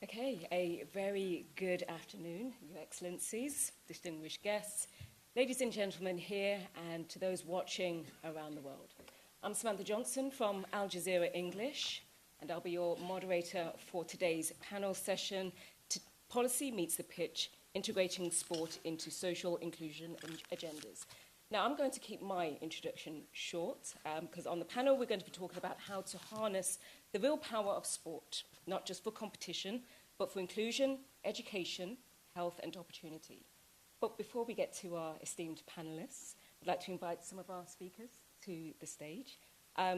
Okay, a very good afternoon, Your Excellencies, distinguished guests, ladies and gentlemen here, and to those watching around the world. I'm Samantha Johnson from Al Jazeera English, and I'll be your moderator for today's panel session, Policy Meets the Pitch, Integrating Sport into Social Inclusion Agendas. Now, I'm going to keep my introduction short, because on the panel we're going to be talking about how to harness the real power of sport, not just for competition, but for inclusion, education, health, and opportunity. But before we get to our esteemed panelists, I'd like to invite some of our speakers to the stage.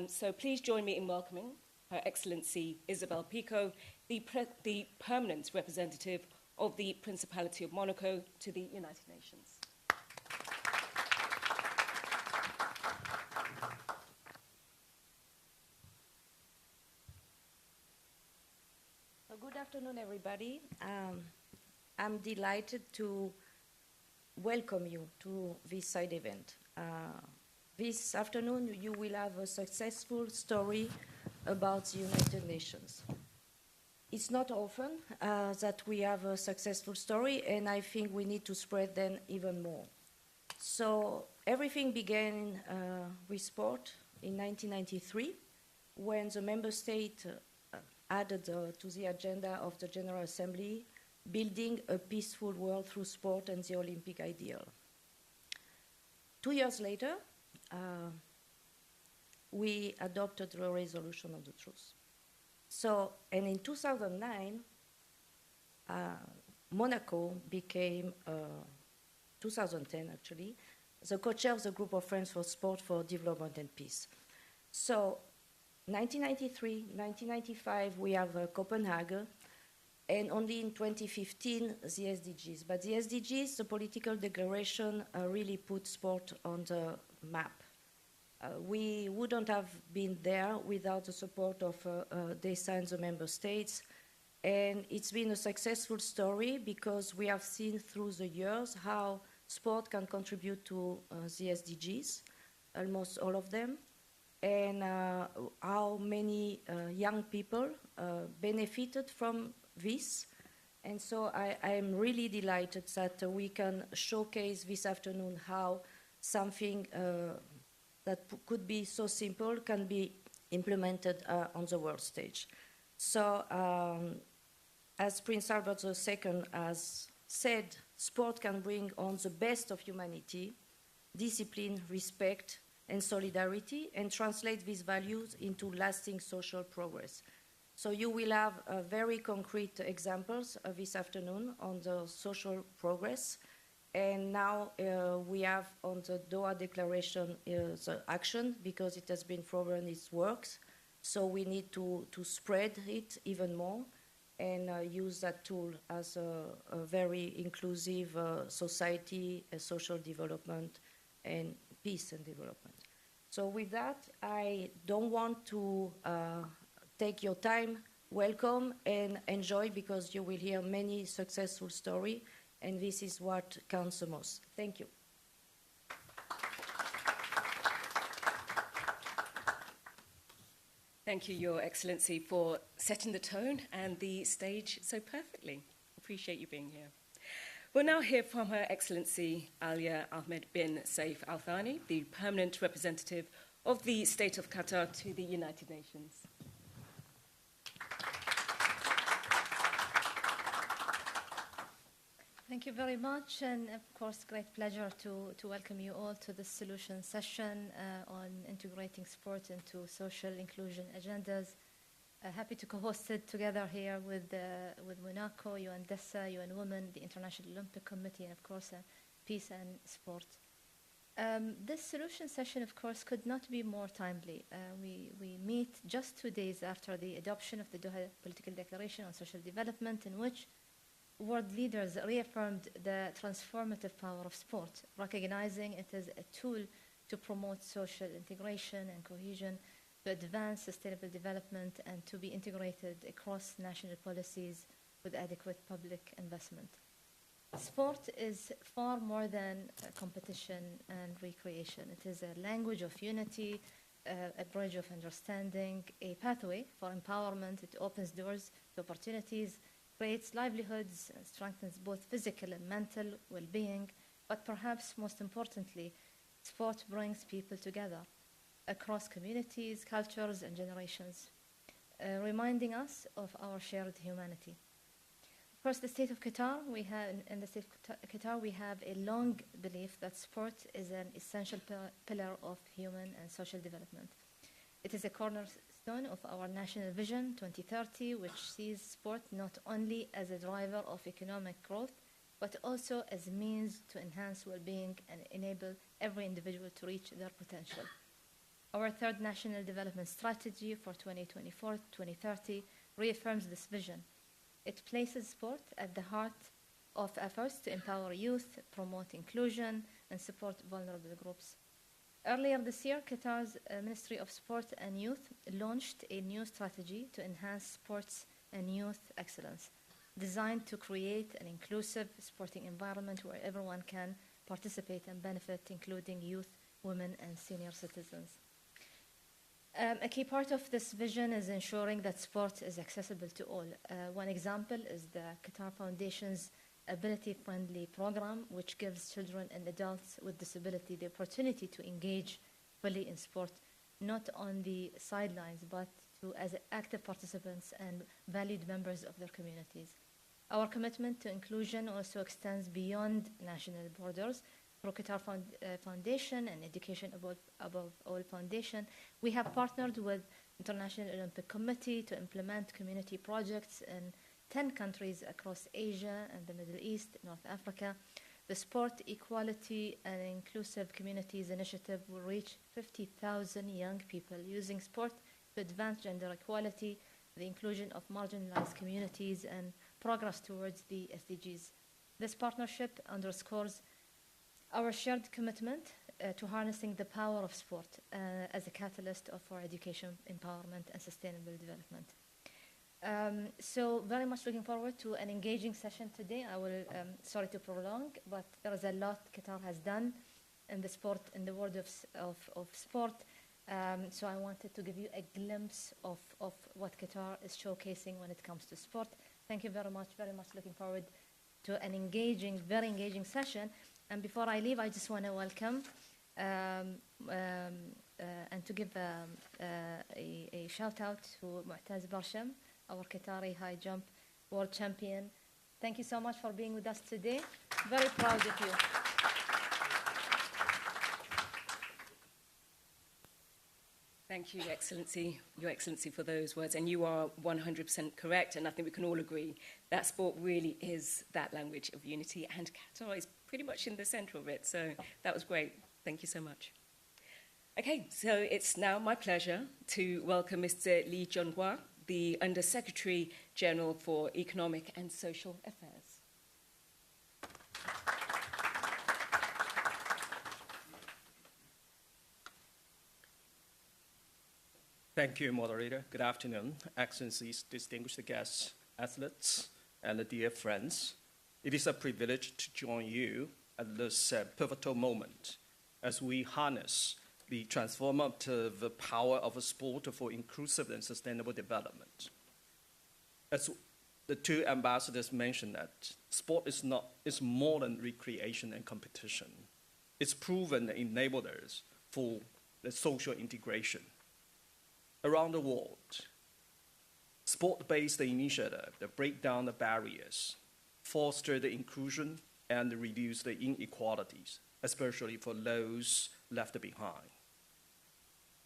So please join me in welcoming Her Excellency Isabel Pico, the permanent representative of the Principality of Monaco to the United Nations. Good afternoon, everybody. I'm delighted to welcome you to this side event. This afternoon, you will have a successful story about the United Nations. It's not often that we have a successful story, and I think we need to spread them even more. So everything began with sport in 1993, when the member state added to the agenda of the General Assembly, building a peaceful world through sport and the Olympic ideal. 2 years later, we adopted the resolution of the truth. So, and in 2009, Monaco became, 2010 actually, the co-chair of the Group of Friends for Sport for Development and Peace. So, 1993, 1995, we have Copenhagen, and only in 2015, the SDGs. But the SDGs, the political declaration, really put sport on the map. We wouldn't have been there without the support of DESA and the member states. And it's been a successful story because we have seen through the years how sport can contribute to the SDGs, almost all of them, and how many young people benefited from this. And so I am really delighted that we can showcase this afternoon how something that could be so simple can be implemented on the world stage. So as Prince Albert II has said, sport can bring on the best of humanity, discipline, respect, and solidarity, and translate these values into lasting social progress. So you will have very concrete examples this afternoon on the social progress. And now we have on the Doha Declaration the action, because it has been proven it works. So we need to spread it even more and use that tool as a very inclusive society, social development, and peace and development. So with that, I don't want to take your time. Welcome and enjoy, because you will hear many successful stories, and this is what counts the most. Thank you. Thank you, Your Excellency, for setting the tone and the stage so perfectly. Appreciate you being here. We'll now hear from Her Excellency Alia Ahmed bin Saif Al Thani, the permanent representative of the State of Qatar to the United Nations. Thank you very much, and of course, great pleasure to welcome you all to this solution session on integrating sport into social inclusion agendas. Happy to co-host it together here with Monaco, UN DESA, UN Women, the International Olympic Committee, and of course, peace and sport. This solution session, of course, could not be more timely. We meet just 2 days after the adoption of the Doha Political Declaration on Social Development, in which world leaders reaffirmed the transformative power of sport, recognizing it as a tool to promote social integration and cohesion, to advance sustainable development, and to be integrated across national policies with adequate public investment. Sport is far more than competition and recreation. It is a language of unity, a bridge of understanding, a pathway for empowerment. It opens doors to opportunities, creates livelihoods, and strengthens both physical and mental well-being, but perhaps most importantly, sport brings people together across communities, cultures, and generations, reminding us of our shared humanity. Of course, the state of Qatar, in the state of Qatar, we have a long belief that sport is an essential pillar of human and social development. It is a cornerstone of our national vision 2030, which sees sport not only as a driver of economic growth, but also as a means to enhance well-being and enable every individual to reach their potential. Our third National Development Strategy for 2024-2030 reaffirms this vision. It places sport at the heart of efforts to empower youth, promote inclusion, and support vulnerable groups. Earlier this year, Qatar's Ministry of Sport and Youth launched a new strategy to enhance sports and youth excellence, designed to create an inclusive sporting environment where everyone can participate and benefit, including youth, women, and senior citizens. A key part of this vision is ensuring that sport is accessible to all. One example is the Qatar Foundation's Ability-Friendly program, which gives children and adults with disability the opportunity to engage fully in sport, not on the sidelines, but as active participants and valued members of their communities. Our commitment to inclusion also extends beyond national borders. Through Qatar Foundation and Education Above All Foundation, we have partnered with International Olympic Committee to implement community projects in 10 countries across Asia and the Middle East, North Africa. The Sport Equality and Inclusive Communities Initiative will reach 50,000 young people using sport to advance gender equality, the inclusion of marginalized communities, and progress towards the SDGs. This partnership underscores our shared commitment to harnessing the power of sport as a catalyst for education, empowerment, and sustainable development. So very much looking forward to an engaging session today. I will, sorry to prolong, but there is a lot Qatar has done in the world of sport. So I wanted to give you a glimpse of what Qatar is showcasing when it comes to sport. Thank you very much looking forward to an engaging, very engaging session. And before I leave, I just want to welcome and to give a shout out to Mu'taz Barsham, our Qatari high jump world champion. Thank you so much for being with us today. Very proud of you. Thank you, Your Excellency, for those words. And you are 100% correct. And I think we can all agree that sport really is that language of unity. And Qatar is pretty much in the center of it. So that was great. Thank you so much. Okay, so it's now my pleasure to welcome Mr. Lee Junhua, the Under-Secretary General for Economic and Social Affairs. Thank you, moderator. Good afternoon, Excellencies, distinguished guests, athletes, and dear friends. It is a privilege to join you at this pivotal moment as we harness the transformative power of sport for inclusive and sustainable development. As the two ambassadors mentioned, that sport is more than recreation and competition. It's proven enablers for the social integration. Around the world, sport-based initiatives that break down the barriers, foster the inclusion, and reduce the inequalities, especially for those left behind.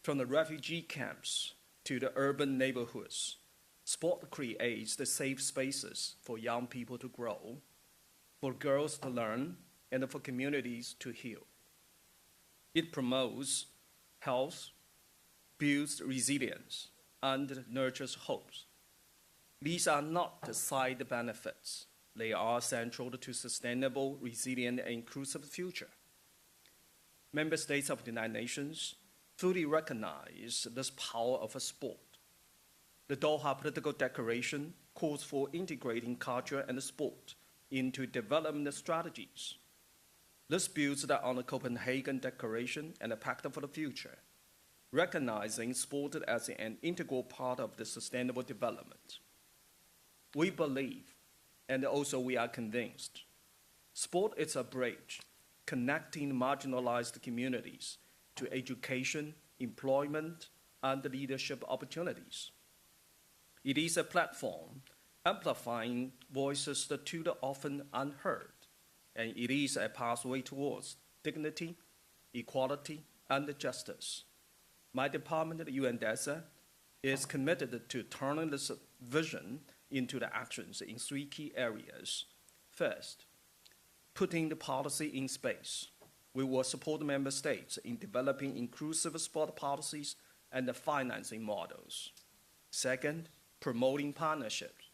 From the refugee camps to the urban neighborhoods, sport creates the safe spaces for young people to grow, for girls to learn, and for communities to heal. It promotes health, builds resilience, and nurtures hopes. These are not the side benefits. They are central to sustainable, resilient, and inclusive future. Member states of the United Nations fully recognize this power of a sport. The Doha Political Declaration calls for integrating culture and sport into development strategies. This builds on the Copenhagen Declaration and the Pact for the Future, recognizing sport as an integral part of the sustainable development. We believe and also we are convinced. Sport is a bridge connecting marginalized communities to education, employment, and leadership opportunities. It is a platform amplifying voices that are often unheard, and it is a pathway towards dignity, equality, and justice. My department at UNDESA is committed to turning this vision into the actions in three key areas. First, putting the policy in space. We will support member states in developing inclusive sport policies and the financing models. Second, promoting partnerships.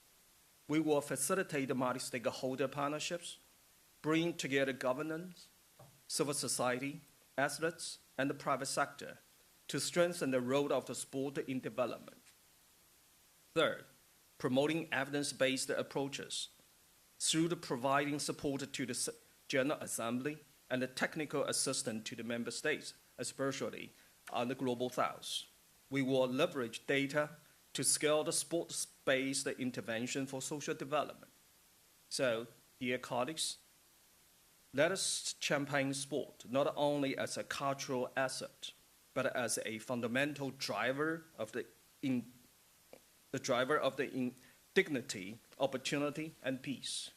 We will facilitate the multi-stakeholder partnerships, bring together governance, civil society, athletes, and the private sector to strengthen the role of the sport in development. Third, promoting evidence-based approaches through the providing support to the General Assembly and the technical assistance to the member states, especially on the Global South. We will leverage data to scale the sports-based intervention for social development. So, dear colleagues, let us champion sport not only as a cultural asset, but as a fundamental driver of the dignity, opportunity, and peace.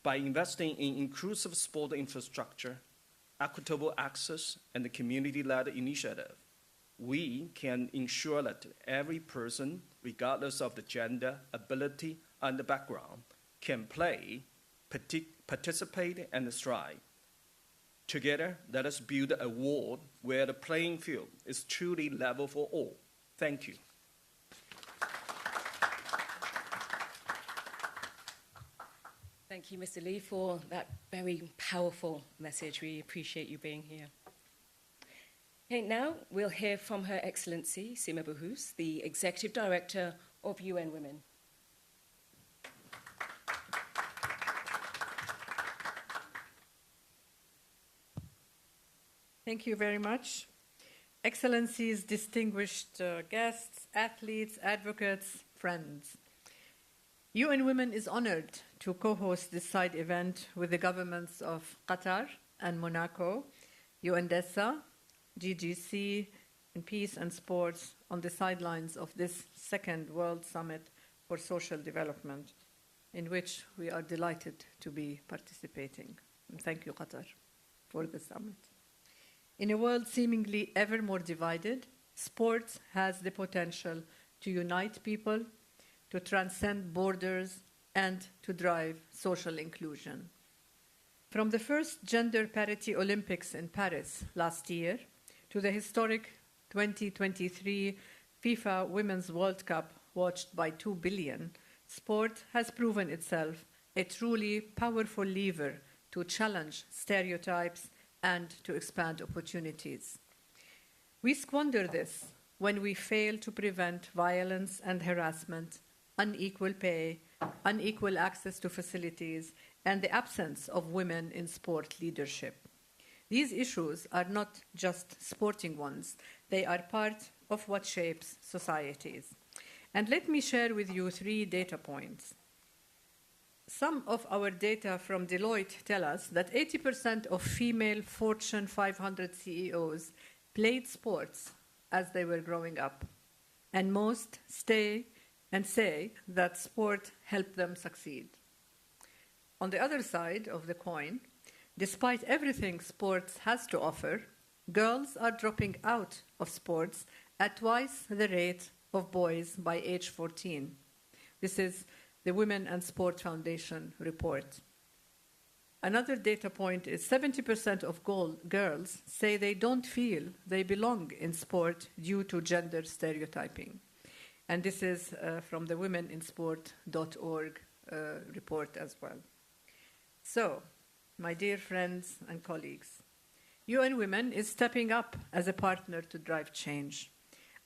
By investing in inclusive sport infrastructure, equitable access, and the community-led initiative, we can ensure that every person, regardless of the gender, ability, and the background, can play, participate, and thrive. Together, let us build a world where the playing field is truly level for all. Thank you. Thank you, Mr. Lee, for that very powerful message. We appreciate you being here. Okay, now we'll hear from Her Excellency Sima Bahous, the Executive Director of UN Women. Thank you very much. Excellencies, distinguished guests, athletes, advocates, friends. UN Women is honored to co-host this side event with the governments of Qatar and Monaco, UNDESA, GGC, and Peace and Sports on the sidelines of this second World Summit for Social Development, in which we are delighted to be participating. And thank you, Qatar, for the summit. In a world seemingly ever more divided, sports has the potential to unite people, to transcend borders, and to drive social inclusion. From the first gender parity Olympics in Paris last year to the historic 2023 FIFA Women's World Cup watched by 2 billion, sport has proven itself a truly powerful lever to challenge stereotypes and to expand opportunities. We squander this when we fail to prevent violence and harassment, unequal pay, unequal access to facilities, and the absence of women in sport leadership. These issues are not just sporting ones. They are part of what shapes societies. And let me share with you 3 data points. Some of our data from Deloitte tell us that 80% of female Fortune 500 CEOs played sports as they were growing up, and most stay and say that sport helped them succeed. On the other side of the coin, despite everything sports has to offer, girls are dropping out of sports at twice the rate of boys by age 14. This is the Women and Sport Foundation report. Another data point is 70% of girls say they don't feel they belong in sport due to gender stereotyping. And this is from the womeninsport.org report as well. So, my dear friends and colleagues, UN Women is stepping up as a partner to drive change.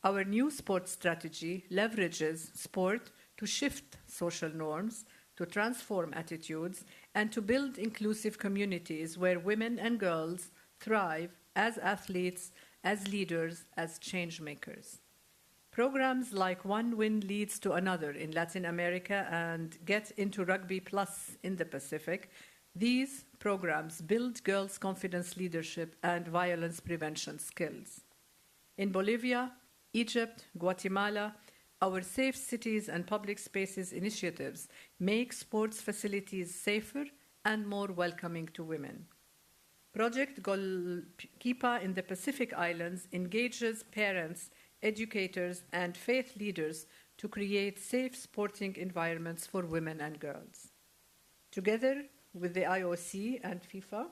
Our new sports strategy leverages sport to shift social norms, to transform attitudes, and to build inclusive communities where women and girls thrive as athletes, as leaders, as change makers. Programs like One Win Leads to Another in Latin America and Get Into Rugby Plus in the Pacific, these programs build girls' confidence, leadership, and violence prevention skills. In Bolivia, Egypt, Guatemala, our Safe Cities and Public Spaces initiatives make sports facilities safer and more welcoming to women. Project Golkipa in the Pacific Islands engages parents, educators, and faith leaders to create safe sporting environments for women and girls. Together with the IOC and FIFA,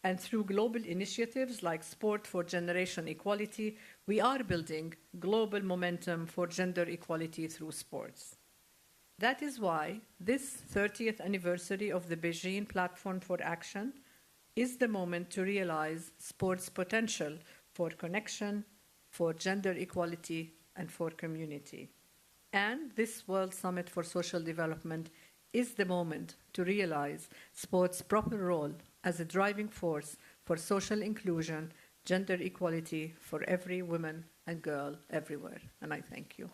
and through global initiatives like Sport for Generation Equality, we are building global momentum for gender equality through sports. That is why this 30th anniversary of the Beijing Platform for Action is the moment to realize sports' potential for connection, for gender equality, and for community. And this World Summit for Social Development is the moment to realize sports' proper role as a driving force for social inclusion, gender equality for every woman and girl everywhere. And I thank you.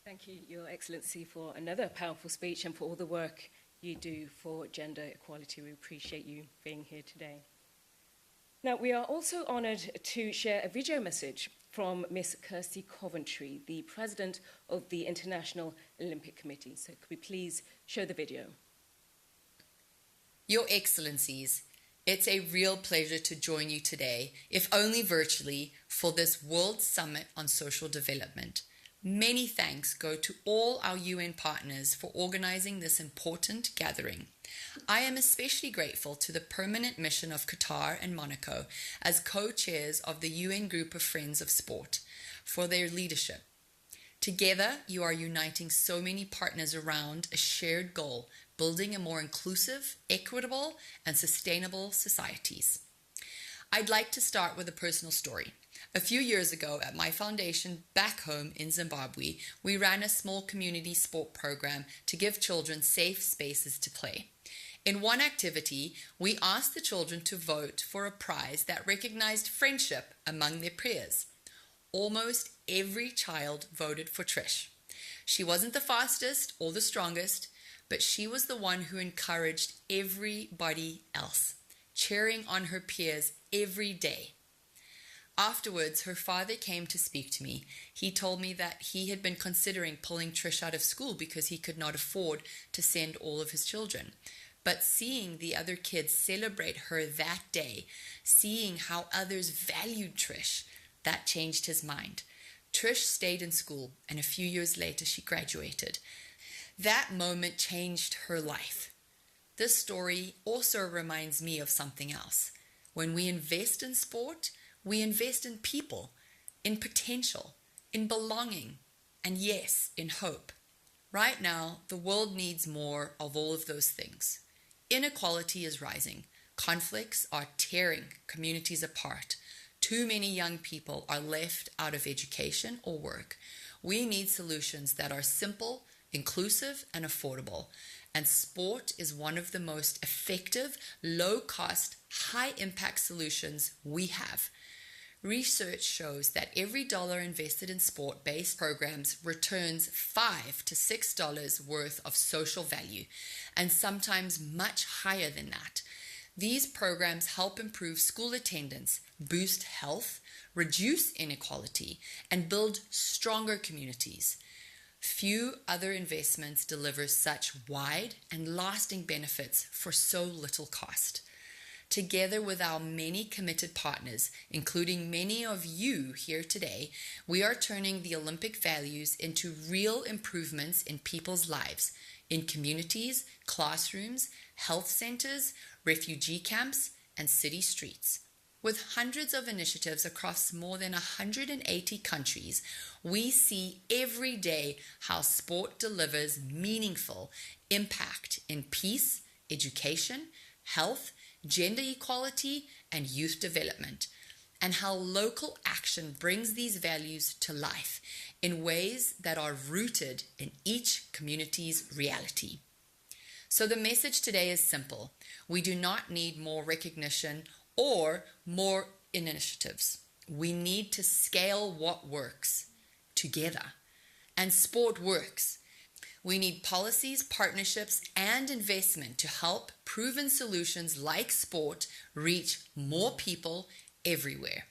Thank you, Your Excellency, for another powerful speech and for all the work you do for gender equality. We appreciate you being here today. Now, we are also honoured to share a video message from Miss Kirsty Coventry, the President of the International Olympic Committee. So could we please show the video? Your Excellencies, it's a real pleasure to join you today, if only virtually, for this World Summit on Social Development. Many thanks go to all our UN partners for organizing this important gathering. I am especially grateful to the permanent mission of Qatar and Monaco as co-chairs of the UN Group of Friends of Sport for their leadership. Together, you are uniting so many partners around a shared goal, building a more inclusive, equitable, and sustainable societies. I'd like to start with a personal story. A few years ago at my foundation back home in Zimbabwe, we ran a small community sport program to give children safe spaces to play. In one activity, we asked the children to vote for a prize that recognized friendship among their peers. Almost every child voted for Trish. She wasn't the fastest or the strongest, but she was the one who encouraged everybody else, cheering on her peers every day. Afterwards, her father came to speak to me. He told me that he had been considering pulling Trish out of school because he could not afford to send all of his children. But seeing the other kids celebrate her that day, seeing how others valued Trish, that changed his mind. Trish stayed in school, and a few years later she graduated. That moment changed her life. This story also reminds me of something else. When we invest in sport, we invest in people, in potential, in belonging, and yes, in hope. Right now, the world needs more of all of those things. Inequality is rising. Conflicts are tearing communities apart. Too many young people are left out of education or work. We need solutions that are simple, inclusive, and affordable. And sport is one of the most effective, low-cost, high-impact solutions we have. Research shows that every dollar invested in sport-based programs returns $5 to $6 worth of social value, and sometimes much higher than that. These programs help improve school attendance, boost health, reduce inequality, and build stronger communities. Few other investments deliver such wide and lasting benefits for so little cost. Together with our many committed partners, including many of you here today, we are turning the Olympic values into real improvements in people's lives, in communities, classrooms, health centers, refugee camps, and city streets. With hundreds of initiatives across more than 180 countries, we see every day how sport delivers meaningful impact in peace, education, health, gender equality, and youth development, and how local action brings these values to life in ways that are rooted in each community's reality. So the message today is simple. We do not need more recognition or more initiatives. We need to scale what works together. And sport works. We need policies, partnerships, and investment to help proven solutions like sport reach more people everywhere.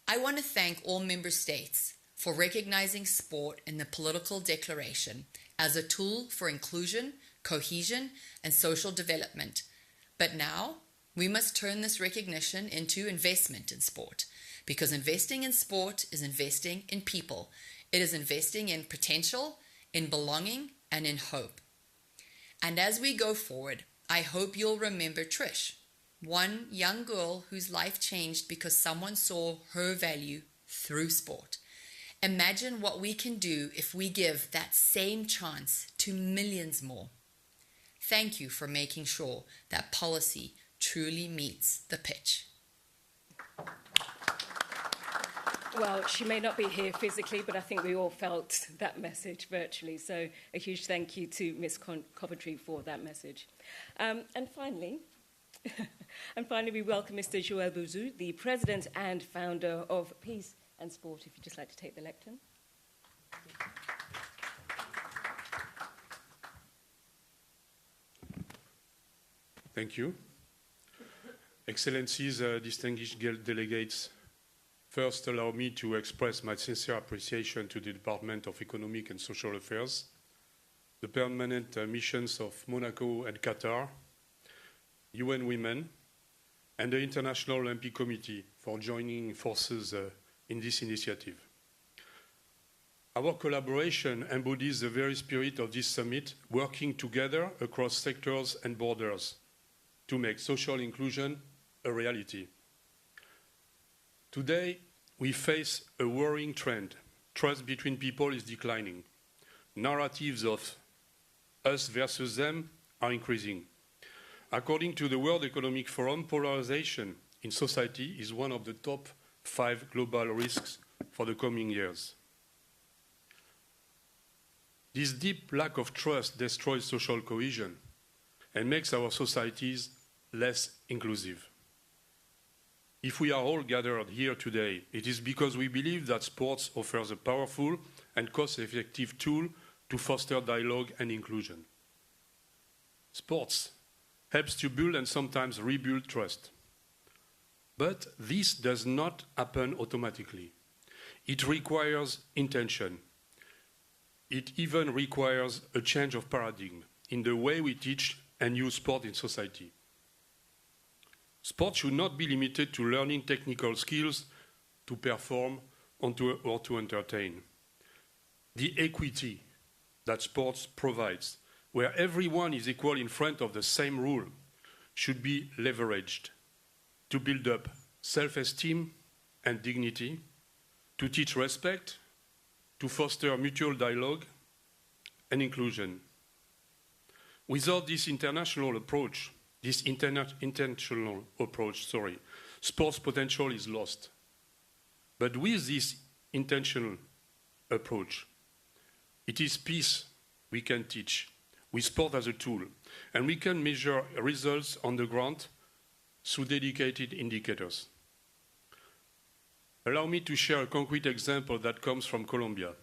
I want to thank all member states for recognizing sport in the political declaration as a tool for inclusion, cohesion, and social development. But now, we must turn this recognition into investment in sport, because investing in sport is investing in people. It is investing in potential, in belonging, and in hope. And as we go forward, I hope you'll remember Trish, one young girl whose life changed because someone saw her value through sport. Imagine what we can do if we give that same chance to millions more. Thank you for making sure that policy truly meets the pitch. Well, she may not be here physically, but I think we all felt that message virtually. So a huge thank you to Ms. Coventry for that message. And finally, we welcome Mr. Joël Bouzou, the president and founder of Peace and Sport, if you'd just like to take the lectern. Thank you. Excellencies, distinguished delegates, first allow me to express my sincere appreciation to the Department of Economic and Social Affairs, the permanent missions of Monaco and Qatar, UN Women, and the International Olympic Committee for joining forces in this initiative. Our collaboration embodies the very spirit of this summit, working together across sectors and borders to make social inclusion a reality. Today, we face a worrying trend. Trust between people is declining. Narratives of us versus them are increasing. According to the World Economic Forum, polarization in society is one of the top 5 global risks for the coming years. This deep lack of trust destroys social cohesion and makes our societies less inclusive. If we are all gathered here today, it is because we believe that sports offers a powerful and cost-effective tool to foster dialogue and inclusion. Sports helps to build and sometimes rebuild trust. But this does not happen automatically. It requires intention. It even requires a change of paradigm in the way we teach and use sport in society. Sport should not be limited to learning technical skills to perform or to entertain. The equity that sports provides, where everyone is equal in front of the same rule, should be leveraged to build up self-esteem and dignity, to teach respect, to foster mutual dialogue and inclusion. Without this intentional approach, sports potential is lost. But with this intentional approach, it is peace we can teach, with sport as a tool, and we can measure results on the ground through dedicated indicators. Allow me to share a concrete example that comes from Colombia.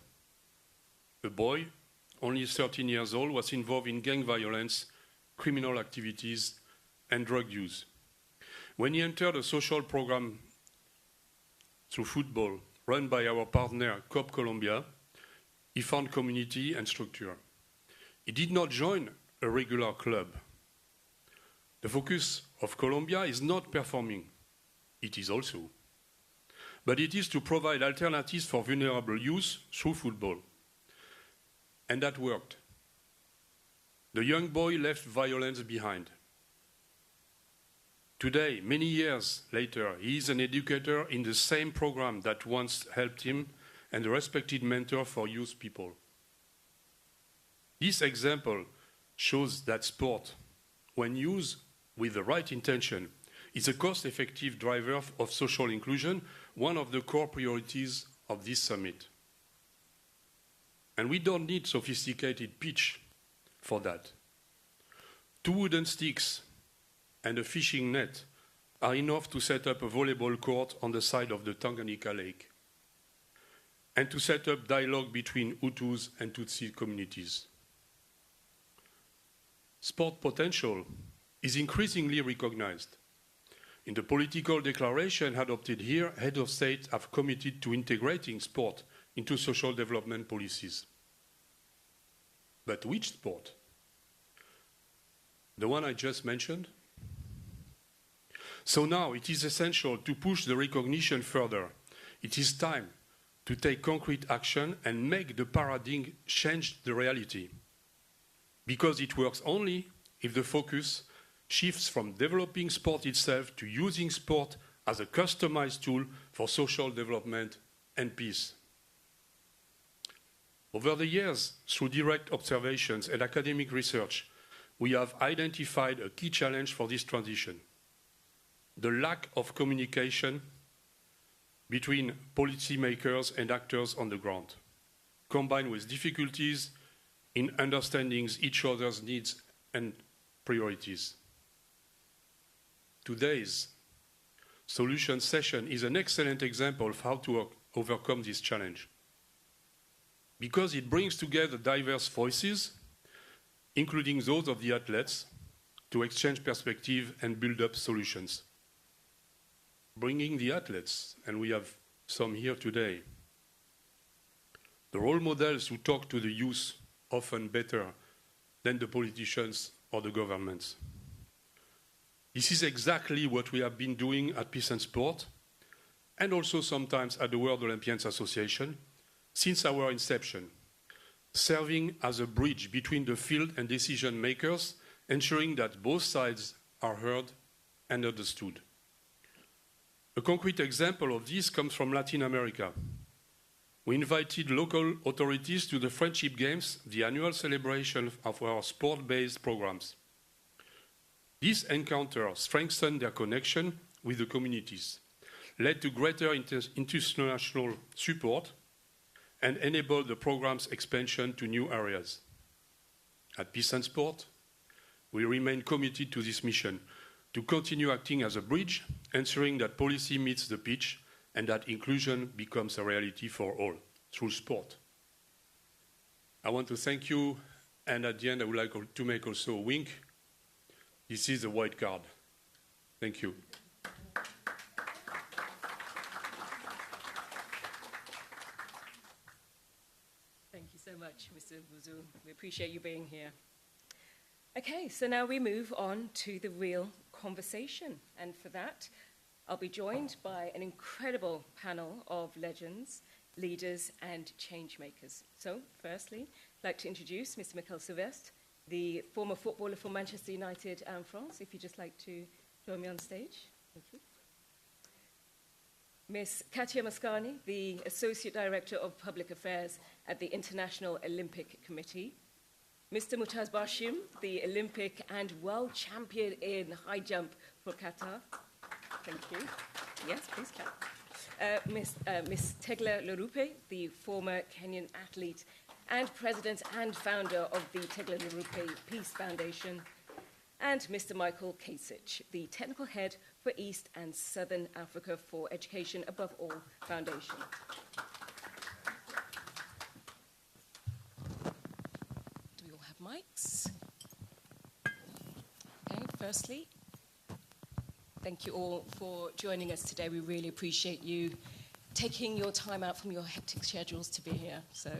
A boy, only 13 years old, was involved in gang violence, criminal activities, and drug use. When he entered a social program through football, run by our partner, COP Colombia, he found community and structure. He did not join a regular club. The focus of Colombia is not performing. It is also. But it is to provide alternatives for vulnerable youth through football. And that worked. The young boy left violence behind. Today, many years later, he is an educator in the same program that once helped him and a respected mentor for youth people. This example shows that sport, when used with the right intention, is a cost-effective driver of social inclusion, one of the core priorities of this summit. And we don't need sophisticated pitch for that. 2 wooden sticks and a fishing net are enough to set up a volleyball court on the side of the Tanganyika Lake and to set up dialogue between Hutus and Tutsi communities. Sport potential is increasingly recognized. In the political declaration adopted here, heads of state have committed to integrating sport into social development policies. But which sport? The one I just mentioned? So now it is essential to push the recognition further. It is time to take concrete action and make the paradigm change the reality. Because it works only if the focus shifts from developing sport itself to using sport as a customized tool for social development and peace. Over the years, through direct observations and academic research, we have identified a key challenge for this transition: the lack of communication between policymakers and actors on the ground, combined with difficulties in understanding each other's needs and priorities. Today's solution session is an excellent example of how to overcome this challenge, because it brings together diverse voices, including those of the athletes, to exchange perspective and build up solutions. Bringing the athletes, and we have some here today, the role models who talk to the youth often better than the politicians or the governments. This is exactly what we have been doing at Peace and Sport, and also sometimes at the World Olympians Association, since our inception, serving as a bridge between the field and decision makers, ensuring that both sides are heard and understood. A concrete example of this comes from Latin America. We invited local authorities to the Friendship Games, the annual celebration of our sport-based programs. This encounter strengthened their connection with the communities, led to greater international support, and enabled the program's expansion to new areas. At Peace and Sport, we remain committed to this mission, to continue acting as a bridge, ensuring that policy meets the pitch and that inclusion becomes a reality for all through sport. I want to thank you, and at the end I would like to make also a wink. This is a white card. Thank you. Thank you so much, Mr. Bouzou. We appreciate you being here. Okay, so now we move on to the real conversation. And for that, I'll be joined by an incredible panel of legends, leaders, and change makers. So, firstly, I'd like to introduce Mr. Michael Sylvestre, the former footballer for Manchester United and France. If you'd just like to join me on stage. Thank you. Ms. Katia Mascani, the Associate Director of Public Affairs at the International Olympic Committee. Mr. Mutaz Bashim, the Olympic and world champion in high jump for Qatar. Thank you. Yes, please clap. Ms. Tegla Lorupe, the former Kenyan athlete and president and founder of the Tegla Lorupe Peace Foundation. And Mr. Michael Kasich, the technical head for East and Southern Africa for Education Above All Foundation. Do we all have mics? Okay, firstly, thank you all for joining us today. We really appreciate you taking your time out from your hectic schedules to be here. So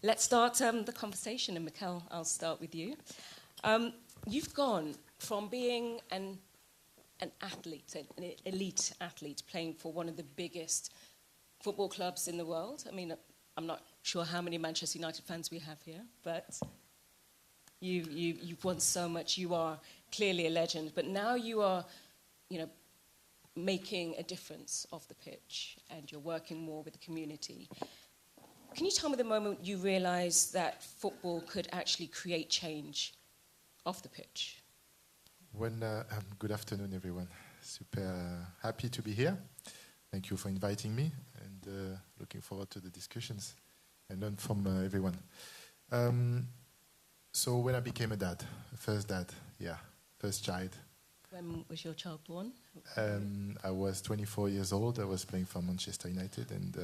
let's start the conversation. And Mikkel, I'll start with you. You've gone from being an athlete, an elite athlete, playing for one of the biggest football clubs in the world. I mean, I'm not sure how many Manchester United fans we have here, but you've won so much. You are clearly a legend. But now you are, making a difference off the pitch, and you're working more with the community. Can you tell me the moment you realized that football could actually create change off the pitch? Good afternoon, everyone. Super happy to be here. Thank you for inviting me, and looking forward to the discussions and learn from everyone. So when I became a dad, first child, When was your child born? I was 24 years old. I was playing for Manchester United, and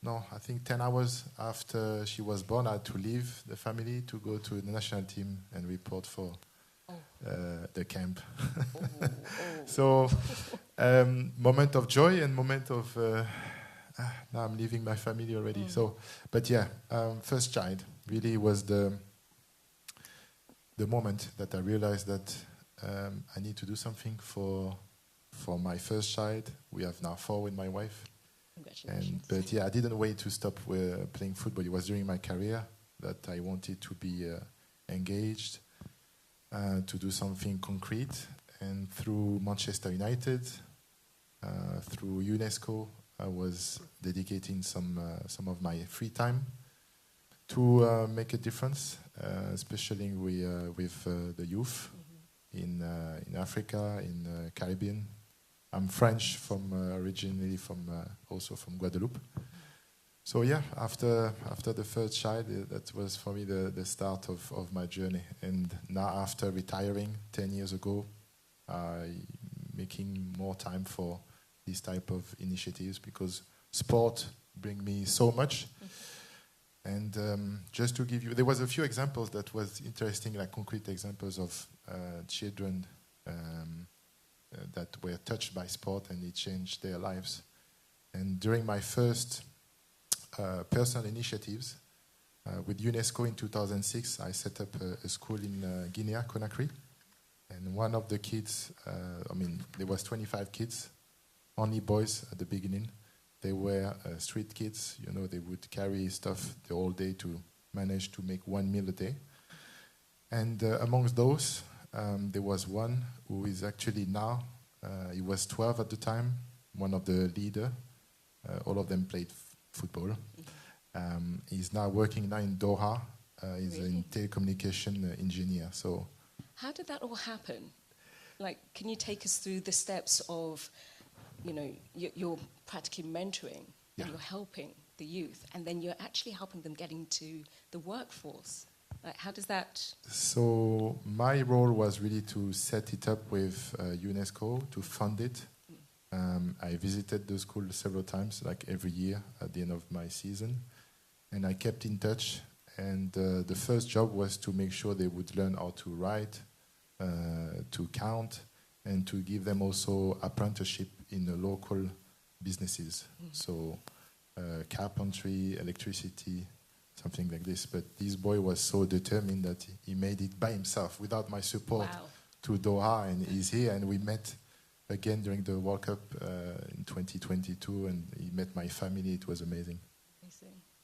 I think 10 hours after she was born, I had to leave the family to go to the national team and report for the camp. So, moment of joy and moment of now I'm leaving my family already. So, but yeah, first child really was the moment that I realized that I need to do something for my first child. We have now 4 with my wife. Congratulations. But yeah, I didn't wait to stop playing football. It was during my career that I wanted to be engaged, to do something concrete. And through Manchester United, through UNESCO, I was dedicating some of my free time to make a difference, especially with the youth in Africa, in Caribbean. I'm French, originally also from Guadeloupe. So yeah, after the first child, that was for me the start of my journey. And now after retiring 10 years ago, making more time for this type of initiatives because sport brings me so much. And just to give you, there was a few examples that was interesting, like concrete examples of children that were touched by sport and it changed their lives. And during my first personal initiatives with UNESCO in 2006, I set up a school in Guinea, Conakry. And one of the kids, there was 25 kids, only boys at the beginning. They were street kids, they would carry stuff the whole day to manage to make 1 meal a day. And amongst those, there was one who is actually now, he was 12 at the time, one of the leader. All of them played football. He's now working now in Doha. He's a telecommunication engineer. So, how did that all happen? Like, can you take us through the steps of, you're practically mentoring, and you're helping the youth, and then you're actually helping them get into the workforce. Like, how does that? So my role was really to set it up with UNESCO to fund it. I visited the school several times, like every year at the end of my season, and I kept in touch. And the first job was to make sure they would learn how to write, to count, and to give them also apprenticeship in the local businesses. So carpentry, electricity, something like this. But this boy was so determined that he made it by himself without my support to Doha, and he's here. And we met again during the World Cup in 2022, and he met my family. It was amazing.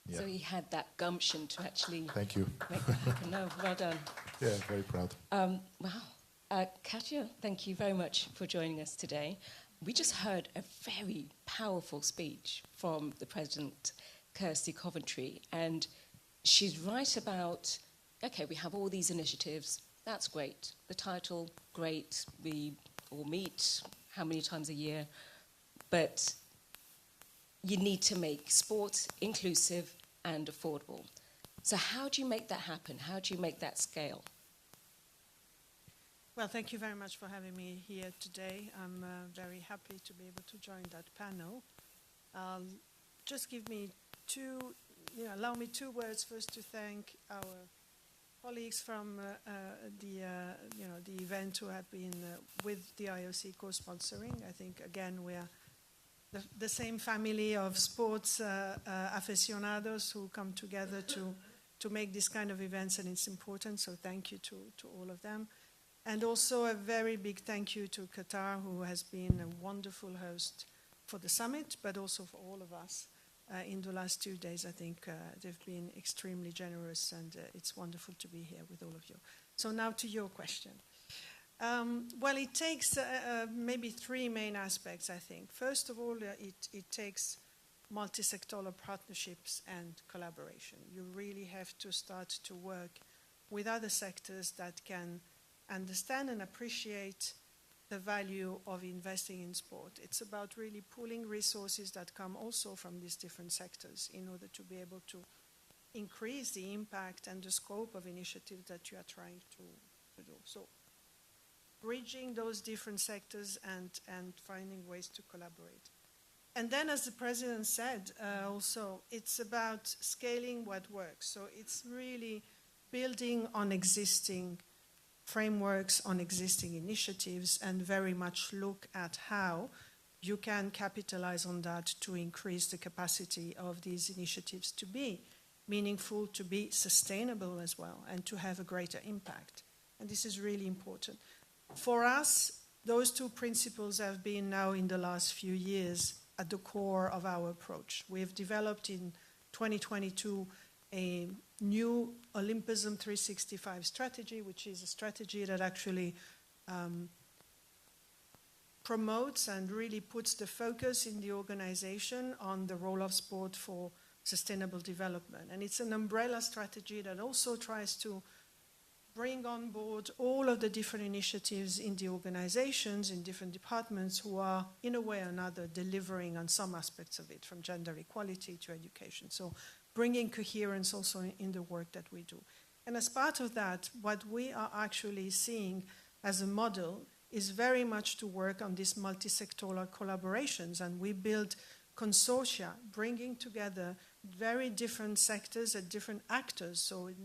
Yeah. So he had that gumption to actually Thank you. make that happen. No, well done. Yeah, very proud. Wow. Katja, thank you very much for joining us today. We just heard a very powerful speech from the President, Kirsty Coventry, and she's right about, okay, we have all these initiatives, that's great. The title, great, we all meet how many times a year, but you need to make sport inclusive and affordable. So how do you make that happen? How do you make that scale? Well, thank you very much for having me here today. I'm very happy to be able to join that panel. Just allow me 2 words first to thank our colleagues from the event who have been with the IOC co-sponsoring. I think, again, we are the same family of sports aficionados who come together to make this kind of events, and it's important, so thank you to all of them. And also a very big thank you to Qatar, who has been a wonderful host for the summit, but also for all of us in the last 2 days. I think they've been extremely generous, and it's wonderful to be here with all of you. So now to your question. Well, it takes maybe 3 main aspects, I think. First of all, it takes multi-sectoral partnerships and collaboration. You really have to start to work with other sectors that can understand and appreciate the value of investing in sport. It's about really pooling resources that come also from these different sectors in order to be able to increase the impact and the scope of initiatives that you are trying to do. So bridging those different sectors and finding ways to collaborate. And then, as the President said, also, it's about scaling what works. So it's really building on existing frameworks, on existing initiatives, and very much look at how you can capitalize on that to increase the capacity of these initiatives to be meaningful, to be sustainable as well, and to have a greater impact. And this is really important. For us, those two principles have been now in the last few years at the core of our approach. We have developed in 2022 a new Olympism 365 strategy, which is a strategy that actually promotes and really puts the focus in the organization on the role of sport for sustainable development. And it's an umbrella strategy that also tries to bring on board all of the different initiatives in the organizations, in different departments who are, in a way or another, delivering on some aspects of it, from gender equality to education. So bringing coherence also in the work that we do. And as part of that, what we are actually seeing as a model is very much to work on these multi-sectoral collaborations. And we build consortia, bringing together very different sectors and different actors. So it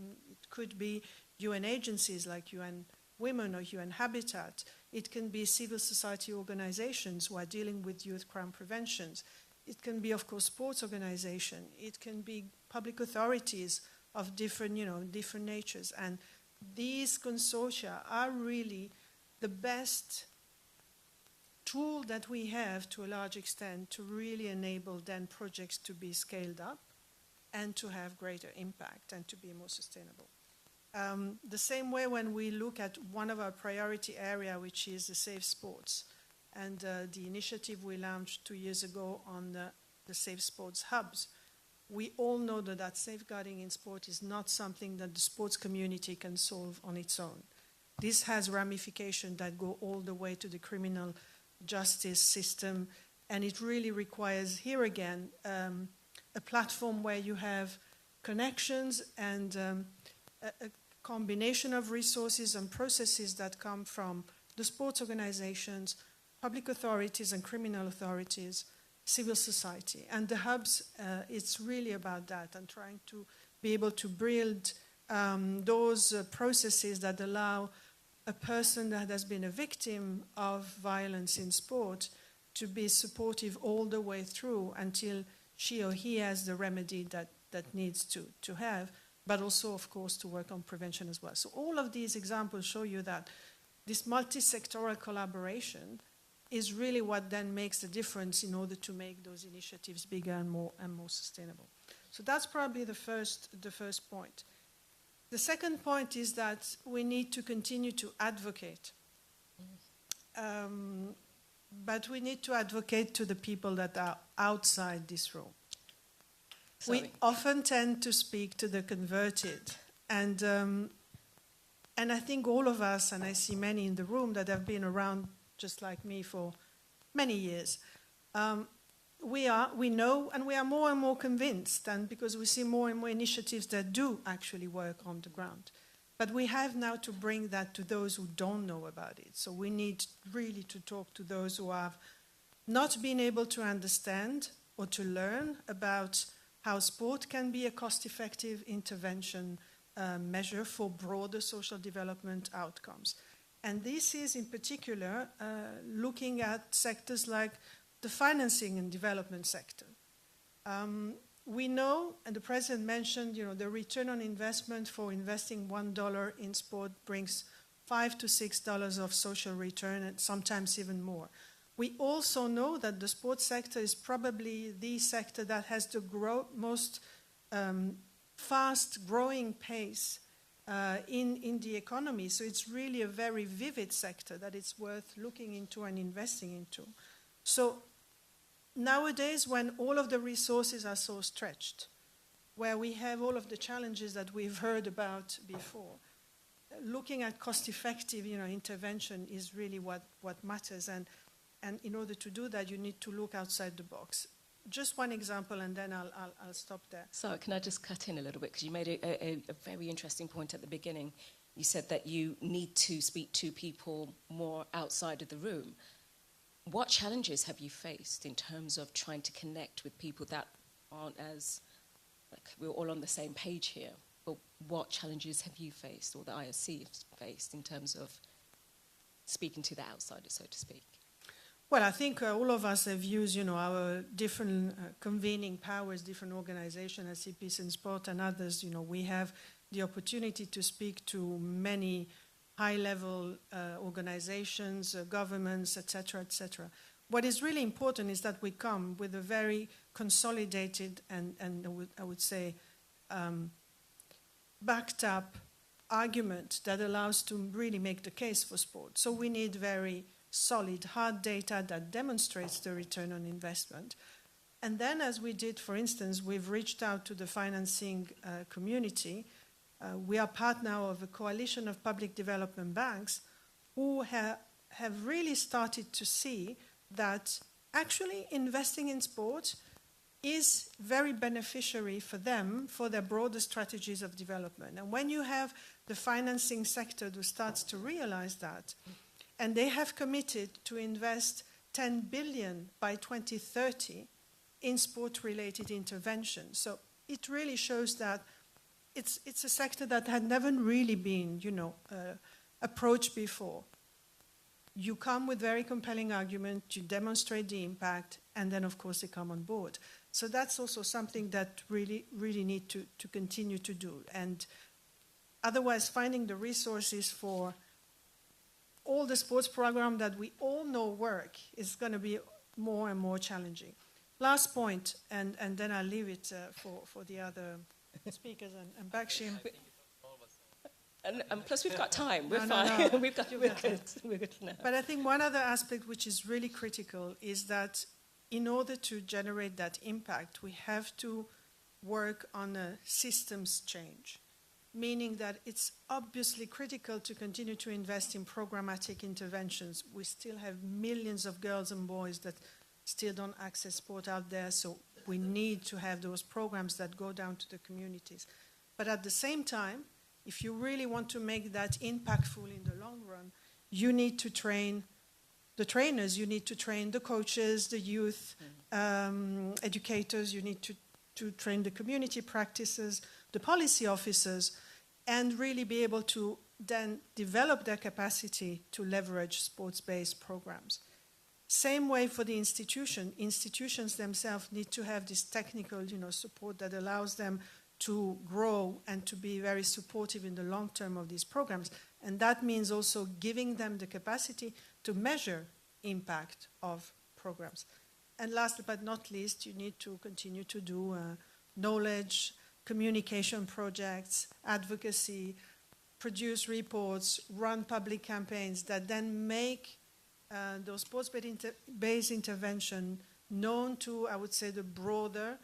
could be UN agencies like UN Women or UN Habitat. It can be civil society organizations who are dealing with youth crime prevention. It can be, of course, sports organizations. It can be public authorities of different, different natures. And these consortia are really the best tool that we have, to a large extent, to really enable then projects to be scaled up and to have greater impact and to be more sustainable. The same way when we look at one of our priority area, which is the safe sports, and the initiative we launched 2 years ago on the safe sports hubs, we all know that safeguarding in sport is not something that the sports community can solve on its own. This has ramifications that go all the way to the criminal justice system, and it really requires, here again, a platform where you have connections and a combination of resources and processes that come from the sports organizations, public authorities and criminal authorities, civil society. And the hubs, it's really about that, and trying to be able to build those processes that allow a person that has been a victim of violence in sport to be supportive all the way through until she or he has the remedy that needs to have, but also, of course, to work on prevention as well. So all of these examples show you that this multi-sectoral collaboration is really what then makes the difference in order to make those initiatives bigger and more sustainable. So that's probably the first point. The second point is that we need to continue to advocate. But we need to advocate to the people that are outside this room. We often tend to speak to the converted, and I think all of us, and I see many in the room that have been around just like me for many years, we know, and we are more and more convinced, and because we see more and more initiatives that do actually work on the ground. But we have now to bring that to those who don't know about it. So we need really to talk to those who have not been able to understand or to learn about how sport can be a cost-effective intervention measure for broader social development outcomes. And this is in particular looking at sectors like the financing and development sector. We know, and the President mentioned, the return on investment for investing $1 in sport brings $5 to $6 of social return, and sometimes even more. We also know that the sports sector is probably the sector that has the most fast-growing pace in the economy. So it's really a very vivid sector that it's worth looking into and investing into. So nowadays, when all of the resources are so stretched, where we have all of the challenges that we've heard about before, looking at cost-effective intervention is really what matters. And in order to do that, you need to look outside the box. just one example, and then I'll stop there. So can I just cut in a little bit? Because you made a very interesting point at the beginning. You said that you need to speak to people more outside of the room. What challenges have you faced in terms of trying to connect with people that aren't as, like, we're all on the same page here, but what challenges have you faced, or the ISC has faced, in terms of speaking to the outsiders, so to speak? Well, I think all of us have used, our different convening powers, different organizations, as Peace and Sport and others. We have the opportunity to speak to many high-level organizations, governments, etc., etc. What is really important is that we come with a very consolidated and I would say backed up argument that allows to really make the case for sport. So we need very solid, hard data that demonstrates the return on investment. And then, as we did, for instance, we've reached out to the financing community. We are part now of a coalition of public development banks who have really started to see that actually investing in sport is very beneficiary for them, for their broader strategies of development. And when you have the financing sector who starts to realize that, and they have committed to invest 10 billion by 2030 in sport-related interventions. So it really shows that it's a sector that had never really been, approached before. You come with very compelling argument, you demonstrate the impact, and then, of course, they come on board. So that's also something that really need to continue to do. And otherwise, finding the resources for all the sports program that we all know work is going to be more and more challenging. Last point, and then I'll leave it for the other speakers and Bakshim. And plus, we've got time. We're fine. No. We're good now. But I think one other aspect which is really critical is that in order to generate that impact, we have to work on a systems change, meaning that it's obviously critical to continue to invest in programmatic interventions. We still have millions of girls and boys that still don't access sport out there, so we need to have those programs that go down to the communities. But at the same time, if you really want to make that impactful in the long run, you need to train the trainers, you need to train the coaches, the youth educators, you need to train the community practices, the policy officers, and really be able to then develop their capacity to leverage sports-based programs. Same way for the institution. Institutions themselves need to have this technical, support that allows them to grow and to be very supportive in the long term of these programs. And that means also giving them the capacity to measure impact of programs. And last but not least, you need to continue to do knowledge, communication projects, advocacy, produce reports, run public campaigns that then make those sports-based intervention known to, I would say, the broader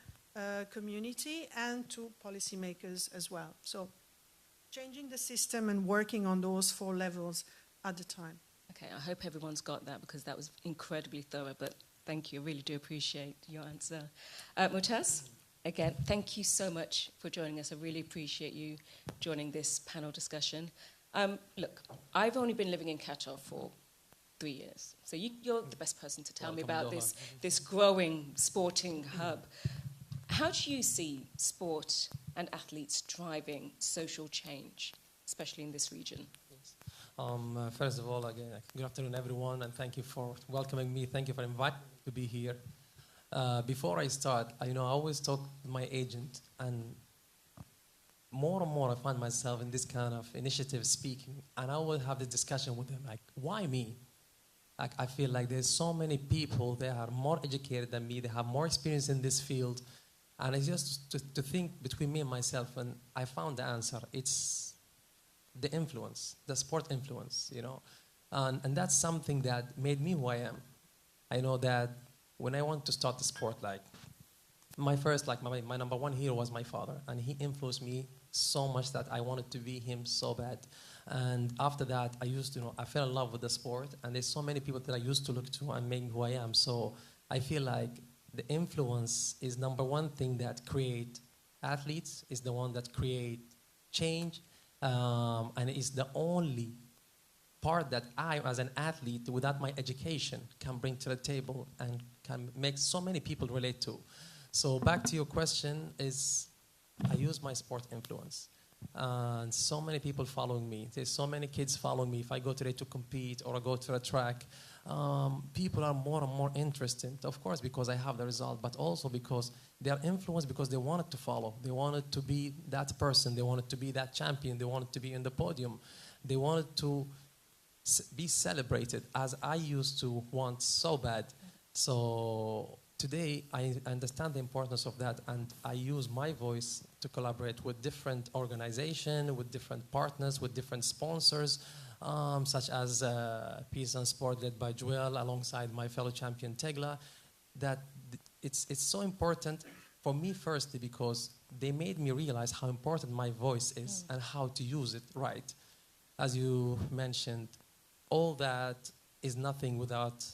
community and to policymakers as well. So changing the system and working on those 4 levels at a time. Okay, I hope everyone's got that, because that was incredibly thorough, but thank you. I really do appreciate your answer. Mutaz, again, thank you so much for joining us. I really appreciate you joining this panel discussion. Look, I've only been living in Qatar for 3 years, so you're the best person to tell me about this growing sporting hub. How do you see sport and athletes driving social change, especially in this region? First of all, again, good afternoon, everyone, and thank you for welcoming me. Thank you for inviting me to be here. Before I start, I always talk with my agent, and more I find myself in this kind of initiative speaking, and I will have the discussion with them, like, why me? Like, I feel like there's so many people that are more educated than me, they have more experience in this field, and it's just to think between me and myself, and I found the answer. It's the influence, the sport influence, and that's something that made me who I am. I know that when I want to start the sport, like, my number one hero was my father, and he influenced me so much that I wanted to be him so bad. And after that, I fell in love with the sport, and there's so many people that I used to look to and make who I am. So I feel like the influence is number one thing that create athletes, is the one that create change, and is the only part that I, as an athlete, without my education, can bring to the table and can make so many people relate to. So back to your question is, I use my sport influence. And so many people following me. There's so many kids following me. If I go today to compete or I go to a track, people are more and more interested, of course, because I have the result, but also because they are influenced because they wanted to follow. They wanted to be that person. They wanted to be that champion. They wanted to be in the podium. They wanted to be celebrated, as I used to want so bad. So today, I understand the importance of that, and I use my voice to collaborate with different organizations, with different partners, with different sponsors, such as Peace and Sport, led by Joel, alongside my fellow champion Tegla. That it's so important for me, firstly, because they made me realize how important my voice is and how to use it right. As you mentioned, all that is nothing without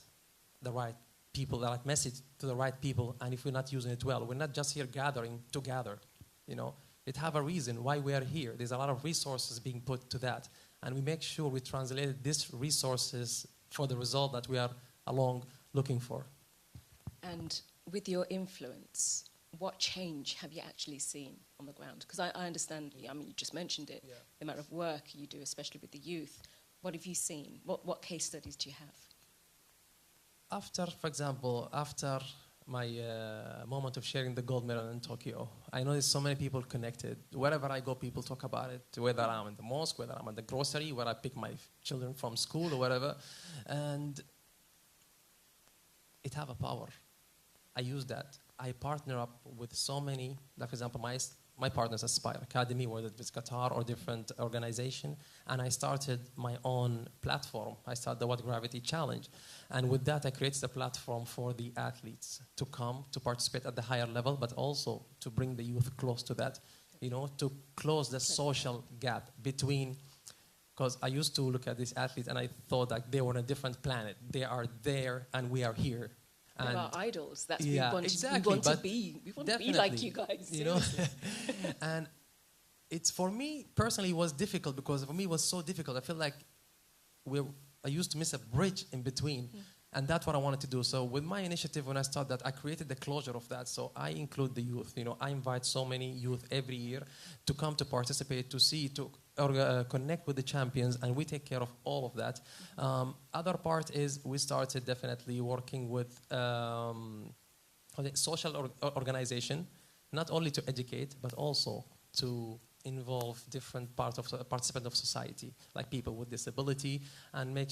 the right people, the right message to the right people, and if we're not using it well, we're not just here gathering to gather, you know. It have a reason why we are here. There's a lot of resources being put to that, and we make sure we translate these resources for the result that we are along looking for. And with your influence, what change have you actually seen on the ground? Because I understand, I mean, you just mentioned it, the amount of work you do, especially with the youth. What have you seen? What case studies do you have? After, for example, after my moment of sharing the gold medal in Tokyo, I know there's so many people connected. Wherever I go, people talk about it, whether I'm in the mosque, whether I'm in the grocery, where I pick my children from school or whatever. And it have a power. I use that. I partner up with so many, like for example, my partners Aspire Academy, whether it's Qatar or different organization, and I started my own platform. I started the What Gravity Challenge, and with that I created a platform for the athletes to come to participate at the higher level, but also to bring the youth close to that, you know, to close the social gap between. Because I used to look at these athletes and I thought that they were on a different planet. They are there and we are here. They're our idols. That's yeah, what exactly, we want to be. We want to be like you guys. You know? And it's, for me, personally, it was difficult because for me it was so difficult. I feel like I used to miss a bridge in between. And that's what I wanted to do. So with my initiative, when I started that, I created the closure of that. So I include the youth. You know, I invite so many youth every year to come to participate, to see, to connect with the champions, and we take care of all of that. Other part is we started definitely working with social organization, not only to educate, but also to involve different parts of participant of society, like people with disability, and make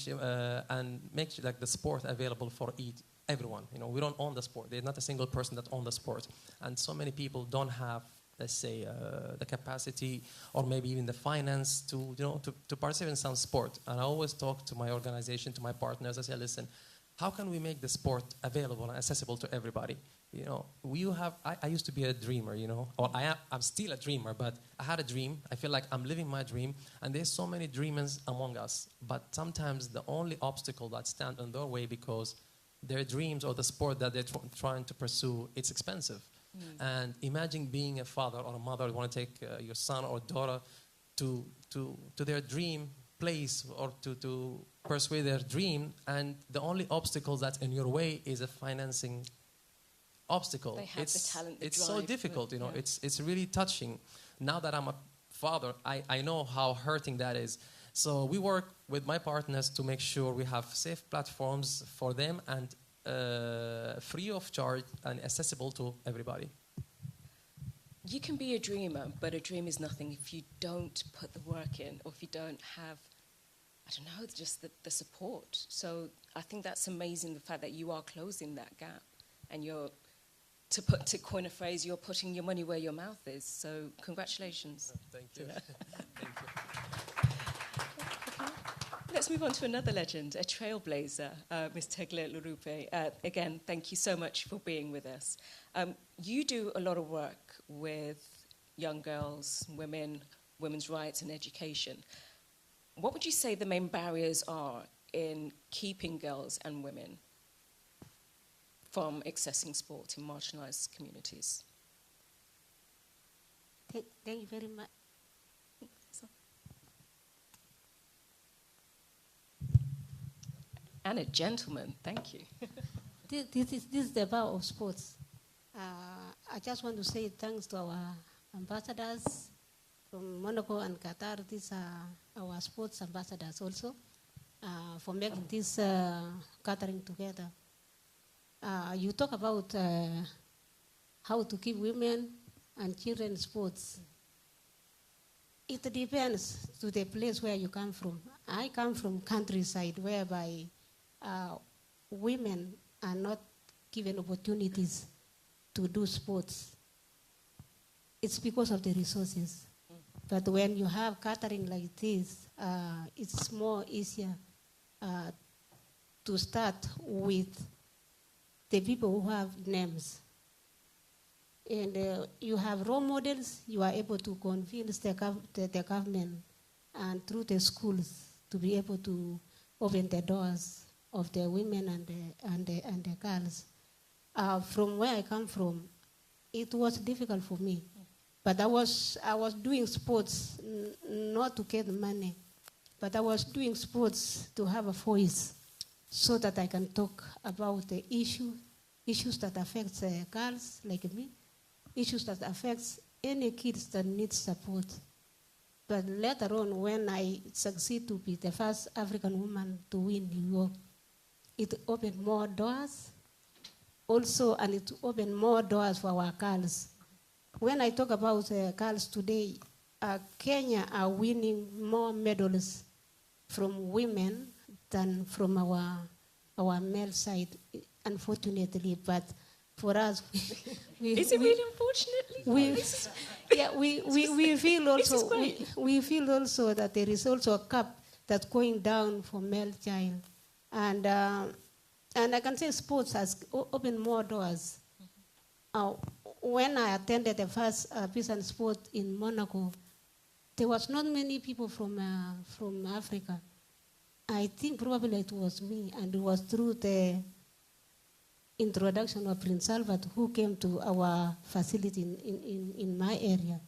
like the sport available for everyone. You know, we don't own the sport. There's not a single person that owns the sport, and so many people don't have, let's say, the capacity or maybe even the finance to participate in some sport. And I always talk to my organization, to my partners. I say, listen, how can we make the sport available and accessible to everybody? You know, I used to be a dreamer, you know, or I'm still a dreamer, but I had a dream. I feel like I'm living my dream, and there's so many dreamers among us. But sometimes the only obstacle that stands in their way because their dreams or the sport that they're trying to pursue, it's expensive. And imagine being a father or a mother, you want to take your son or daughter to their dream place or to pursue their dream, and the only obstacle that's in your way is a financing obstacle. They have the talent, the it's drive, so difficult, you know. yeah. It's really touching. Now that I'm a father, I know how hurting that is. So we work with my partners to make sure we have safe platforms for them and free of charge and accessible to everybody. You can be a dreamer, but a dream is nothing if you don't put the work in, or if you don't have, I don't know, just the support. So I think that's amazing, the fact that you are closing that gap, and you're, to coin a phrase, you're putting your money where your mouth is. So congratulations. Thank you. Thank you. Let's move on to another legend, a trailblazer, Ms. Tegla Lurupe. Again, thank you so much for being with us. You do a lot of work with young girls, women, women's rights and education. What would you say the main barriers are in keeping girls and women? from accessing sport in marginalized communities. Thank you very much. And a gentleman, thank you. This is the power of sports. I just want to say thanks to our ambassadors from Monaco and Qatar. These are our sports ambassadors also for making this gathering together. You talk about how to keep women and children sports. It depends to the place where you come from. I come from countryside whereby women are not given opportunities to do sports. It's because of the resources. But when you have gathering like this, it's more easier to start with the people who have names. And you have role models, you are able to convince the government and through the schools to be able to open the doors of the women and the girls. From where I come from, it was difficult for me. But I was doing sports not to get money, but I was doing sports to have a voice so that I can talk about the issues that affect girls like me, issues that affects any kids that need support. But later on, when I succeed to be the first African woman to win New York, it opened more doors also, and it opened more doors for our girls. When I talk about girls today, Kenya are winning more medals from women than from our male side, unfortunately. But for us, Is it really unfortunately? we feel also we feel also that there is also a cup that's going down for male child, and I can say sports has opened more doors. When I attended the first Peace and Sport in Monaco, there was not many people from Africa. I think probably it was me, and it was through the introduction of Prince Albert who came to our facility in my area.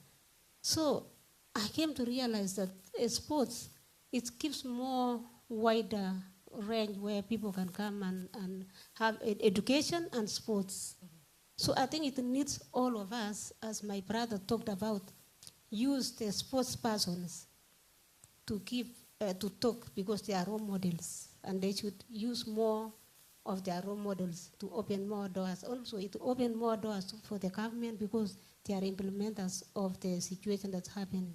So I came to realize that sports, it gives more wider range where people can come and have education and sports. So I think it needs all of us, as my brother talked about, use the sports persons to talk, because they are role models, and they should use more of their role models to open more doors. Also, it open more doors for the government because they are implementers of the situation that's happening.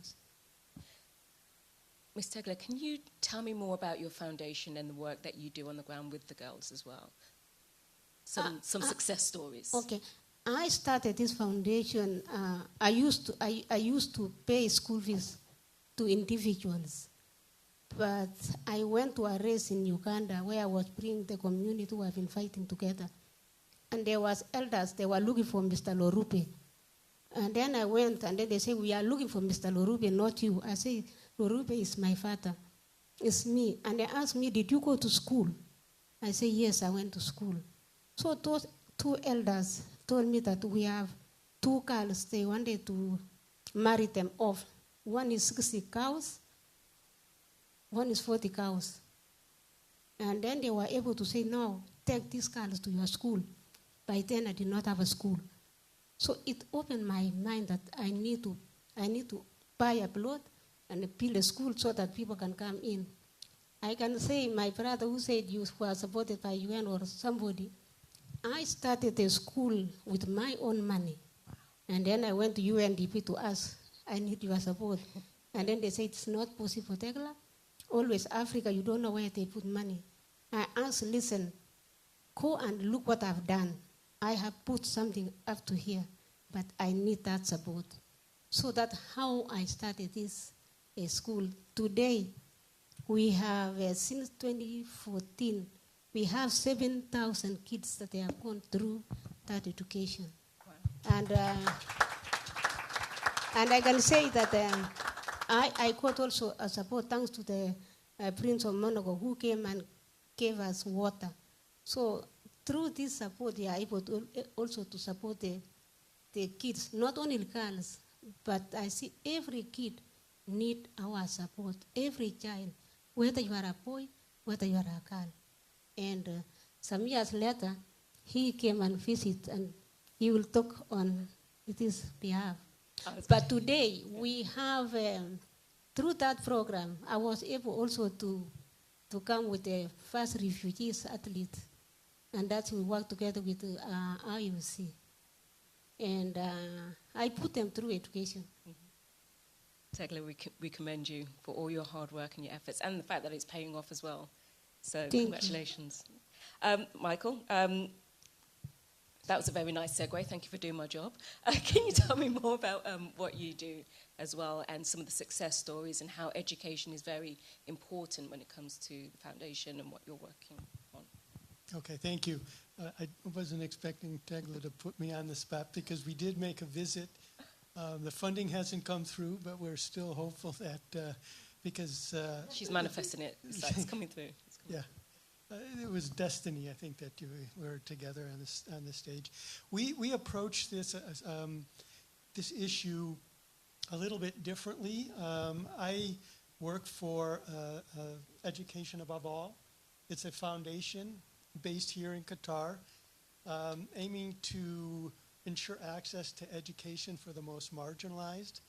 Ms. Tegler, can you tell me more about your foundation and the work that you do on the ground with the girls as well? Some success stories. Okay, I started this foundation. I used to pay school fees to individuals, but I went to a race in Uganda where I was bringing the community who have been fighting together, and there was elders. They were looking for Mr. Lorupe, and then I went, and then they say, "We are looking for Mr. Lorupe, not you." I say, "Lorupe is my father, it's me." And they asked me, "Did you go to school?" I say, "Yes, I went to school." So those two elders told me that we have two girls. They wanted to marry them off. One is 60 cows, one is 40 cows. And then they were able to say, "No, take these girls to your school." By then, I did not have a school. So it opened my mind that I need to buy a plot and build a school so that people can come in. I can say my brother who said you were supported by UN or somebody, I started a school with my own money. And then I went to UNDP to ask, "I need your support." And then they said, "It's not possible, Tegla. Always Africa, you don't know where they put money." I asked, "Listen, go and look what I've done. I have put something up to here, but I need that support." So that's how I started this school. Today, we have, since 2014, we have 7,000 kids that they have gone through that education. Wow. And I can say that I got also a support thanks to the Prince of Monaco who came and gave us water. So through this support, they are able to also to support the kids, not only girls, but I see every kid need our support, every child, whether you are a boy, whether you are a girl. And some years later, he came and visit, and he will talk on his behalf. But today, we have, through that program, I was able also to come with the first refugees athlete, and that we work together with IUC. And I put them through education. Tegla, we commend you for all your hard work and your efforts, and the fact that it's paying off as well. So Thank you. congratulations. Michael, that was a very nice segue. Thank you for doing my job. Can you tell me more about what you do as well, and some of the success stories, and how education is very important when it comes to the foundation and what you're working on? Okay, thank you. I wasn't expecting Tegla to put me on the spot, because we did make a visit. The funding hasn't come through, but we're still hopeful that because... She's manifesting it, so it's coming through. Yeah. It was destiny, I think, that we were together on this stage. We approached this issue a little bit differently. I work for Education Above All. It's a foundation based here in Qatar, aiming to ensure access to education for the most marginalized.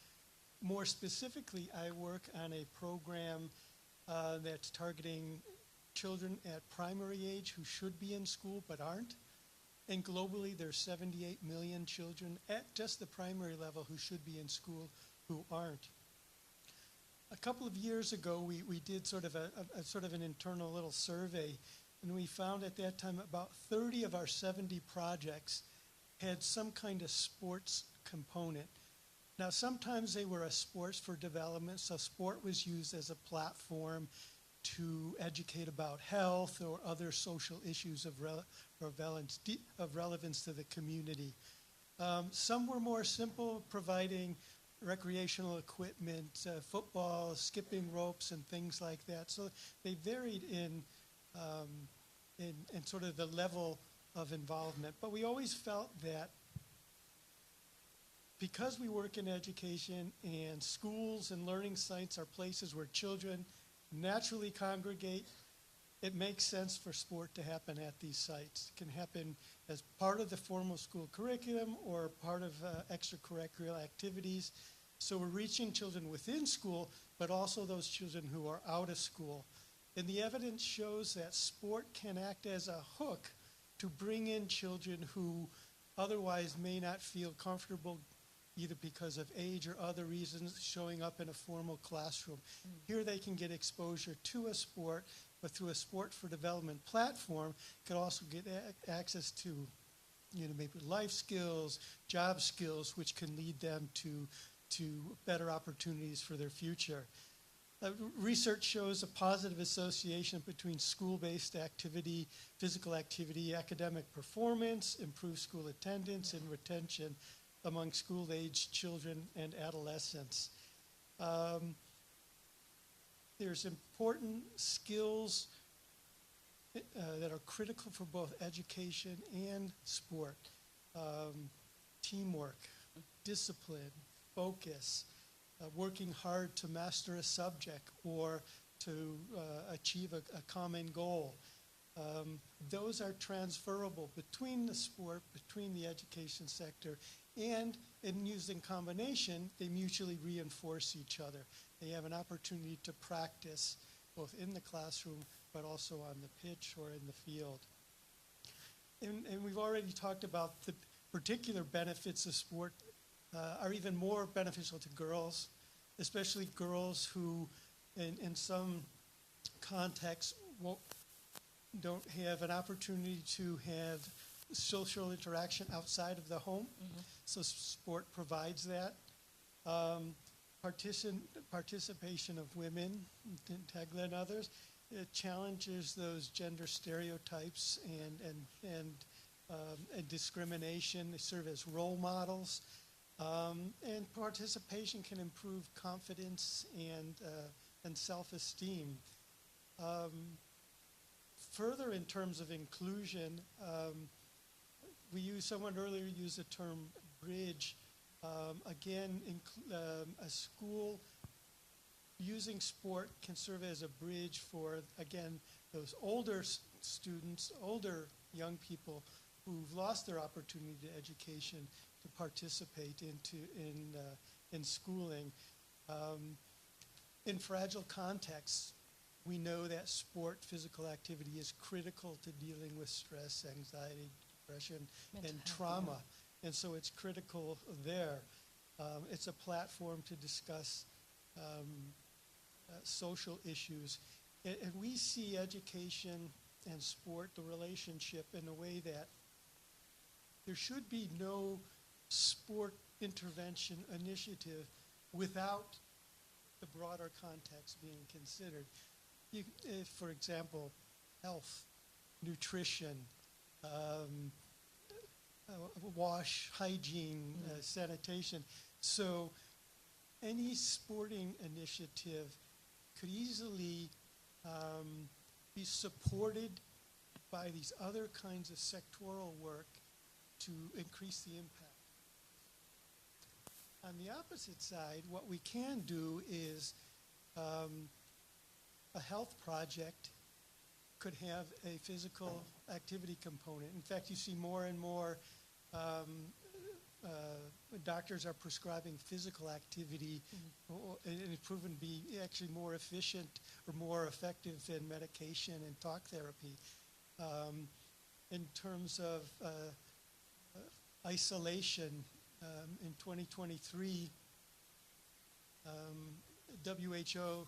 More specifically, I work on a program that's targeting children at primary age who should be in school but aren't. And globally, there's 78 million children at just the primary level who should be in school who aren't. A couple of years ago, we did sort of an internal little survey, and we found at that time about 30 of our 70 projects had some kind of sports component. Now, sometimes they were a sports for development, so sport was used as a platform to educate about health or other social issues of relevance to the community. Some were more simple, providing recreational equipment, football, skipping ropes, and things like that. So they varied in sort of the level of involvement. But we always felt that because we work in education, and schools and learning sites are places where children naturally congregate, it makes sense for sport to happen at these sites. It can happen as part of the formal school curriculum or part of extracurricular activities. So we're reaching children within school, but also those children who are out of school. And the evidence shows that sport can act as a hook to bring in children who otherwise may not feel comfortable, either because of age or other reasons, showing up in a formal classroom. Here they can get exposure to a sport, but through a sport for development platform, could also get access to, maybe life skills, job skills, which can lead them to better opportunities for their future. Research shows a positive association between school-based activity, physical activity, academic performance, improved school attendance, and retention among school-aged children and adolescents. There's important skills that are critical for both education and sport. Teamwork, discipline, focus, working hard to master a subject or to achieve a common goal. Those are transferable between the sport, between the education sector, and used in combination, they mutually reinforce each other. They have an opportunity to practice both in the classroom but also on the pitch or in the field. And we've already talked about the particular benefits of sport are even more beneficial to girls, especially girls who in some contexts don't have an opportunity to have social interaction outside of the home. So sport provides that. Participation of women, Tegla and others, it challenges those gender stereotypes and discrimination. They serve as role models. And participation can improve confidence and self-esteem. further in terms of inclusion, someone earlier used the term bridge. Again, a school using sport can serve as a bridge for, again, those older students, older young people who've lost their opportunity to education to participate in schooling. In fragile contexts, we know that sport, physical activity is critical to dealing with stress, anxiety, depression, and trauma. And so it's critical there. It's a platform to discuss social issues. And we see education and sport, the relationship, in a way that there should be no sport intervention initiative without the broader context being considered. For example, health, nutrition, wash, hygiene, sanitation. So any sporting initiative could easily be supported by these other kinds of sectoral work to increase the impact. On the opposite side, what we can do is a health project could have a physical activity component. In fact, you see more and more doctors are prescribing physical activity, and it's proven to be actually more efficient or more effective than medication and talk therapy. In terms of isolation, in 2023, WHO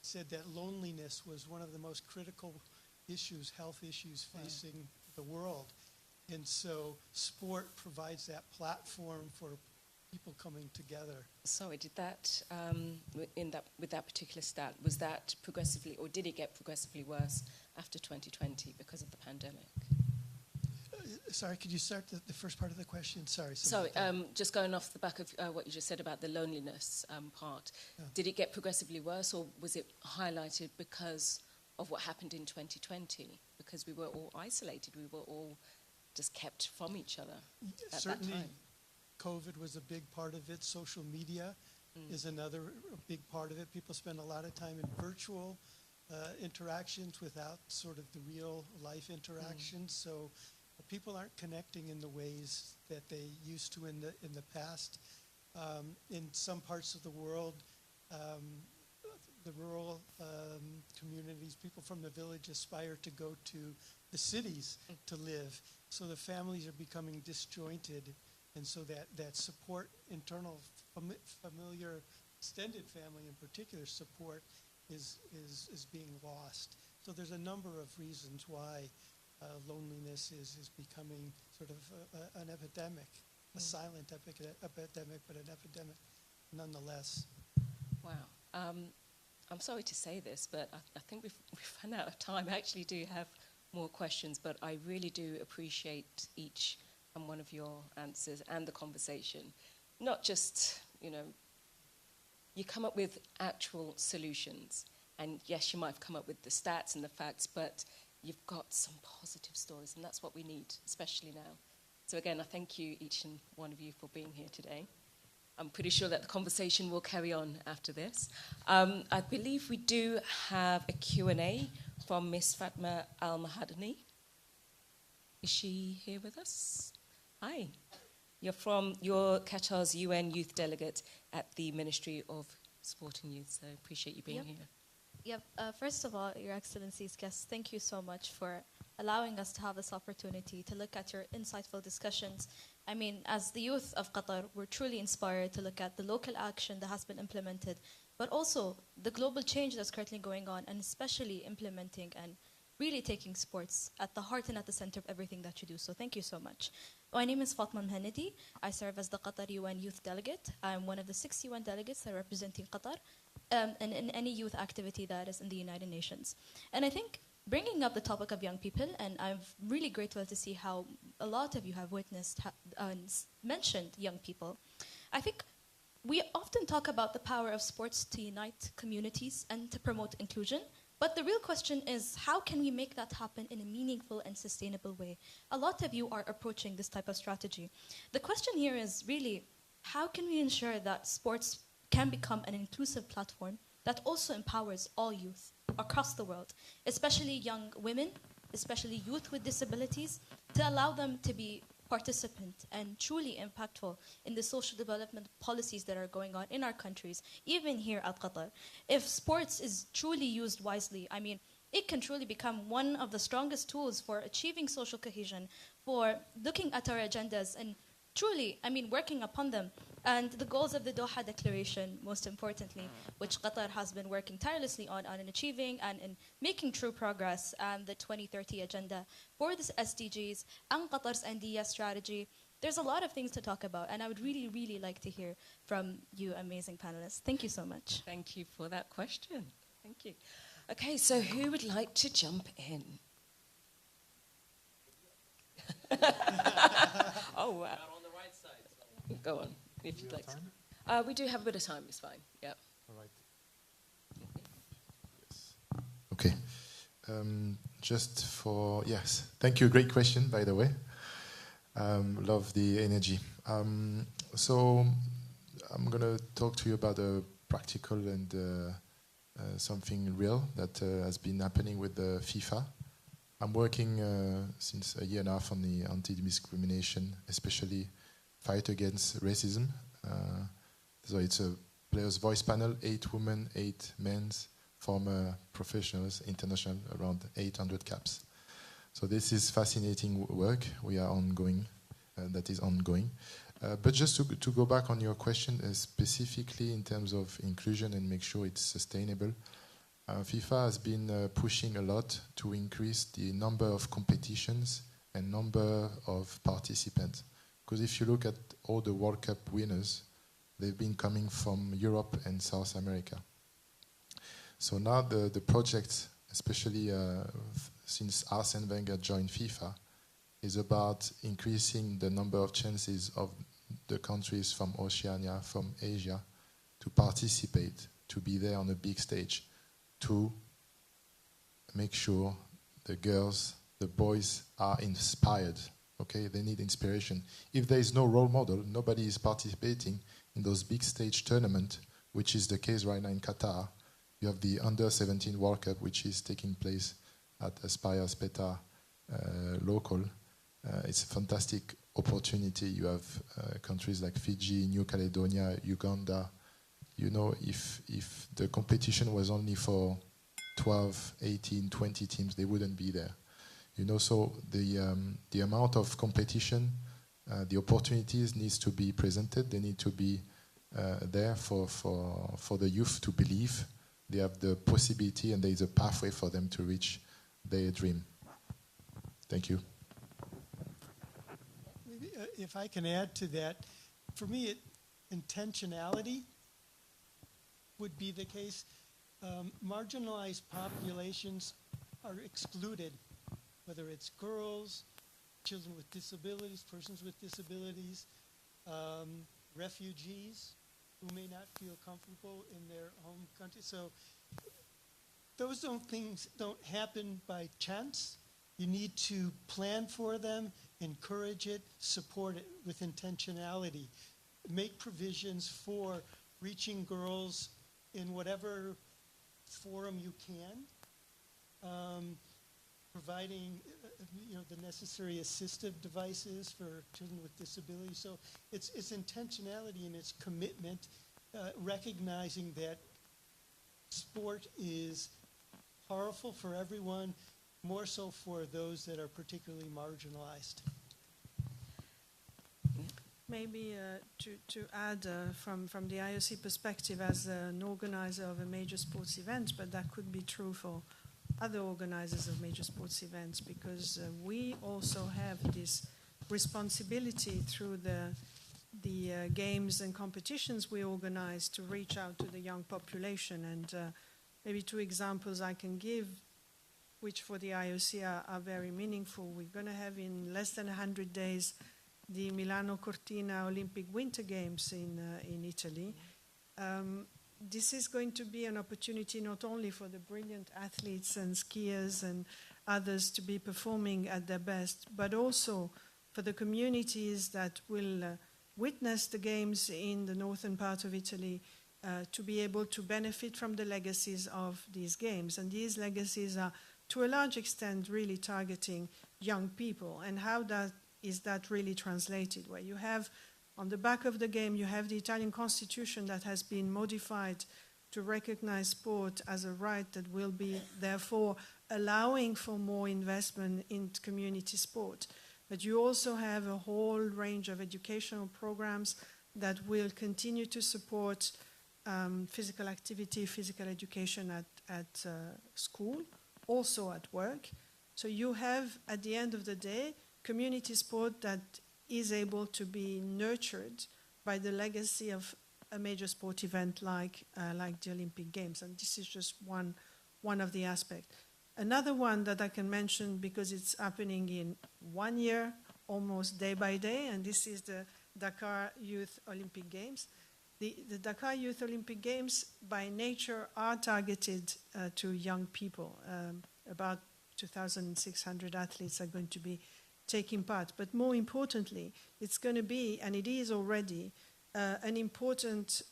said that loneliness was one of the most critical issues, health issues facing the world. And so sport provides that platform for people coming together. Sorry, did that, with that particular stat, was that progressively, or did it get progressively worse after 2020 because of the pandemic? Sorry, could you start the first part of the question? Sorry. Just going off the back of what you just said about the loneliness part, did it get progressively worse, or was it highlighted because of what happened in 2020? Because we were all isolated, we were all just kept from each other at Certainly, that time. COVID was a big part of it. Social media is another big part of it. People spend a lot of time in virtual interactions without sort of the real life interactions. So people aren't connecting in the ways that they used to in the past. In some parts of the world, the rural communities, people from the village aspire to go to the cities to live. So the families are becoming disjointed, and so that support, internal, familiar, extended family in particular support is being lost. So there's a number of reasons why loneliness is becoming sort of an epidemic, a silent epidemic, but an epidemic nonetheless. Wow. I'm sorry to say this, but I think we've run out of time. I actually do have more questions, but I really do appreciate each and one of your answers and the conversation. Not just, you come up with actual solutions. And yes, you might have come up with the stats and the facts, but you've got some positive stories, and that's what we need, especially now. So again, I thank you, each and one of you, for being here today. I'm pretty sure that the conversation will carry on after this. I believe we do have a Q&A from Miss Fatma Al-Mahadani. Is she here with us? Hi. You're Qatar's UN Youth Delegate at the Ministry of Sport and Youth, so appreciate you being here. Yep. First of all, Your Excellencies, guests, thank you so much for allowing us to have this opportunity to look at your insightful discussions. I mean, as the youth of Qatar, we're truly inspired to look at the local action that has been implemented, but also the global change that's currently going on, and especially implementing and really taking sports at the heart and at the center of everything that you do. So thank you so much. My name is Fatma Mhanadi. I serve as the Qatar UN Youth Delegate. I'm one of the 6 UN delegates that are representing Qatar and in any youth activity that is in the United Nations. And I think bringing up the topic of young people, and I'm really grateful to see how a lot of you have witnessed and mentioned young people. I think we often talk about the power of sports to unite communities and to promote inclusion, But the real question is, how can we make that happen in a meaningful and sustainable way? A lot of you are approaching this type of strategy. The question here is really, how can we ensure that sports can become an inclusive platform that also empowers all youth across the world, especially young women, especially youth with disabilities, to allow them to be participant and truly impactful in the social development policies that are going on in our countries, even here at Qatar. If sports is truly used wisely, I mean, it can truly become one of the strongest tools for achieving social cohesion, for looking at our agendas and truly, I mean, working upon them. And the goals of the Doha Declaration, most importantly, which Qatar has been working tirelessly on achieving and in making true progress, and the 2030 agenda for the SDGs and Qatar's NDS strategy. There's a lot of things to talk about, and I would really, really like to hear from you amazing panelists. Thank you so much. Thank you for that question. Thank you. Okay, so who would like to jump in? Oh, wow. On the right side. So. Go on, if you'd like time? to. We do have a bit of time, it's fine. Yeah. All right. Yes. Okay. Just for, yes, thank you. Great question, by the way. Love the energy. So I'm going to talk to you about a practical and something real that has been happening with the FIFA. I'm working since a year and a half on the anti-discrimination, especially fight against racism. So it's a players' voice panel, 8 women, 8 men, former professionals, international, around 800 caps. So this is fascinating work we are ongoing, that is ongoing. But just to go back on your question, specifically in terms of inclusion and make sure it's sustainable, FIFA has been pushing a lot to increase the number of competitions and number of participants. Because if you look at all the World Cup winners, they've been coming from Europe and South America. So now the project, especially since Arsene Wenger joined FIFA, is about increasing the number of chances of the countries from Oceania, from Asia, to participate, to be there on a big stage, to make sure the girls, the boys are inspired. Okay, they need inspiration. If there is no role model, nobody is participating in those big stage tournaments, which is the case right now in Qatar. You have the Under-17 World Cup, which is taking place at Aspire Speta local. It's a fantastic opportunity. You have countries like Fiji, New Caledonia, Uganda. You know, if the competition was only for 12, 18, 20 teams, they wouldn't be there. You know, so the amount of competition, the opportunities needs to be presented. They need to be there for the youth to believe they have the possibility and there is a pathway for them to reach their dream. Thank you. Maybe, if I can add to that, for me, intentionality would be the case. Marginalized populations are excluded, whether it's girls, children with disabilities, persons with disabilities, refugees who may not feel comfortable in their home country. So those things don't happen by chance. You need to plan for them, encourage it, support it with intentionality. Make provisions for reaching girls in whatever forum you can. Providing the necessary assistive devices for children with disabilities. So it's intentionality and its commitment, recognizing that sport is powerful for everyone, more so for those that are particularly marginalized. Maybe to add from the IOC perspective as an organizer of a major sports event, but that could be true for other organizers of major sports events, because we also have this responsibility through the games and competitions we organize to reach out to the young population. And maybe 2 examples I can give, which for the IOC are very meaningful. We're going to have in less than 100 days the Milano Cortina Olympic Winter Games in Italy. this is going to be an opportunity not only for the brilliant athletes and skiers and others to be performing at their best, but also for the communities that will witness the games in the northern part of Italy to be able to benefit from the legacies of these games. And these legacies are, to a large extent, really targeting young people. And how is that really translated? Where you have, on the back of the game, you have the Italian constitution that has been modified to recognize sport as a right that will be, therefore, allowing for more investment in community sport. But you also have a whole range of educational programs that will continue to support physical activity, physical education at school, also at work. So you have, at the end of the day, community sport that is able to be nurtured by the legacy of a major sport event like the Olympic Games. And this is just one of the aspects. Another one that I can mention, because it's happening in 1 year, almost day by day, and this is the Dakar Youth Olympic Games. The Dakar Youth Olympic Games, by nature, are targeted to young people. About 2,600 athletes are going to be taking part. But more importantly, it's going to be, and it is already, an important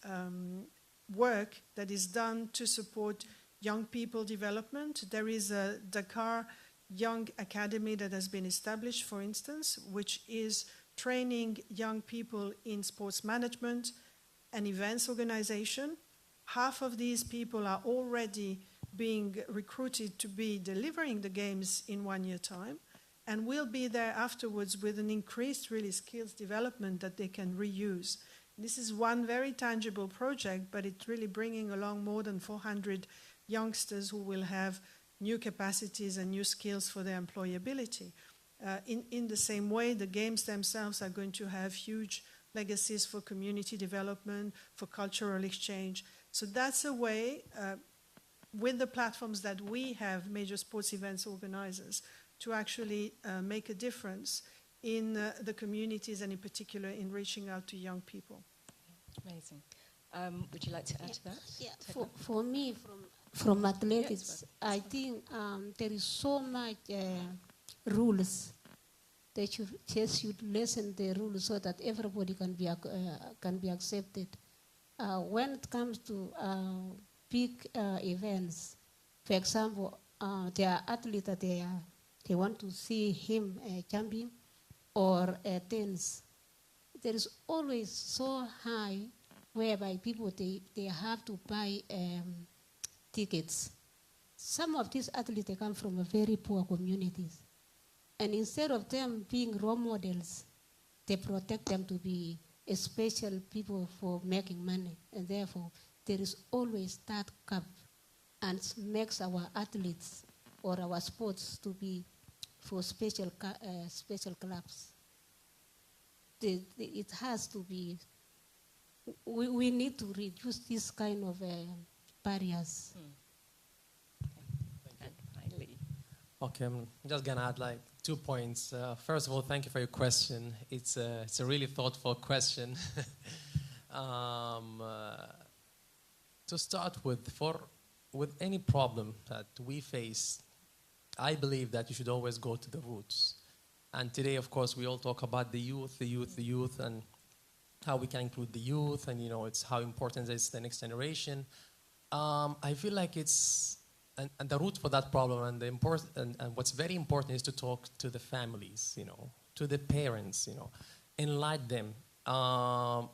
work that is done to support young people development. There is a Dakar Young Academy that has been established, for instance, which is training young people in sports management and events organization. Half of these people are already being recruited to be delivering the games in 1 year time, and will be there afterwards with an increased really skills development that they can reuse. This is one very tangible project, but it's really bringing along more than 400 youngsters who will have new capacities and new skills for their employability. In the same way, the games themselves are going to have huge legacies for community development, for cultural exchange. So that's a way, with the platforms that we have, major sports events organizers, to actually make a difference in the communities, and in particular in reaching out to young people. Amazing. Would you like to add to that? Yeah. For me, from athletics, I think there is so much rules. They should listen the rules so that everybody can be accepted. When it comes to big events, for example, there are athletes that they want to see him champion or tennis. There is always so high whereby people they have to buy tickets. Some of these athletes, they come from a very poor communities. And instead of them being role models, they protect them to be special people for making money. And therefore, there is always that gap, and makes our athletes or our sports to be for special clubs. It has to be, we need to reduce this kind of barriers. Okay, I'm just gonna add like 2 points. First of all, thank you for your question. It's a really thoughtful question. To start with any problem that we face, I believe that you should always go to the roots. And today, of course, we all talk about the youth, and how we can include the youth, and it's how important is the next generation. I feel like it's and the root for that problem, and what's very important is to talk to the families, to the parents, enlighten them.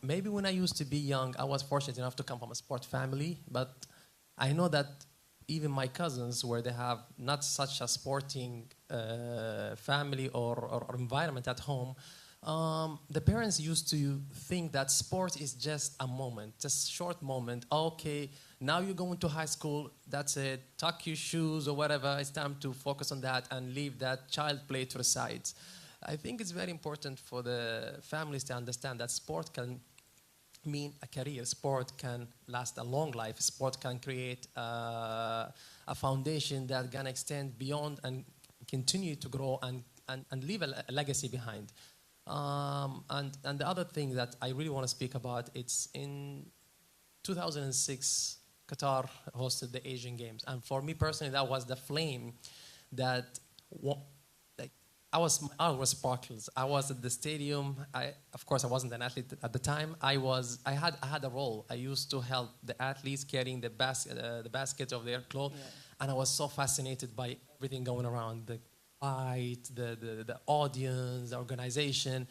Maybe when I used to be young, I was fortunate enough to come from a sport family, but I know that even my cousins, where they have not such a sporting family or environment at home, the parents used to think that sport is just a moment, just a short moment. Okay, now you're going to high school, that's it, tuck your shoes or whatever, it's time to focus on that and leave that child play to the side. I think it's very important for the families to understand that sport can mean a career, sport can last a long life, sport can create a foundation that can extend beyond and continue to grow and leave a legacy behind. And the other thing that I really want to speak about, it's in 2006, Qatar hosted the Asian Games. And for me personally, that was the flame that I was sparkles. I was at the stadium. Of course, I wasn't an athlete at the time. I had a role. I used to help the athletes carrying the basket of their clothes, and I was so fascinated by everything going around, the fight, the audience, the organization.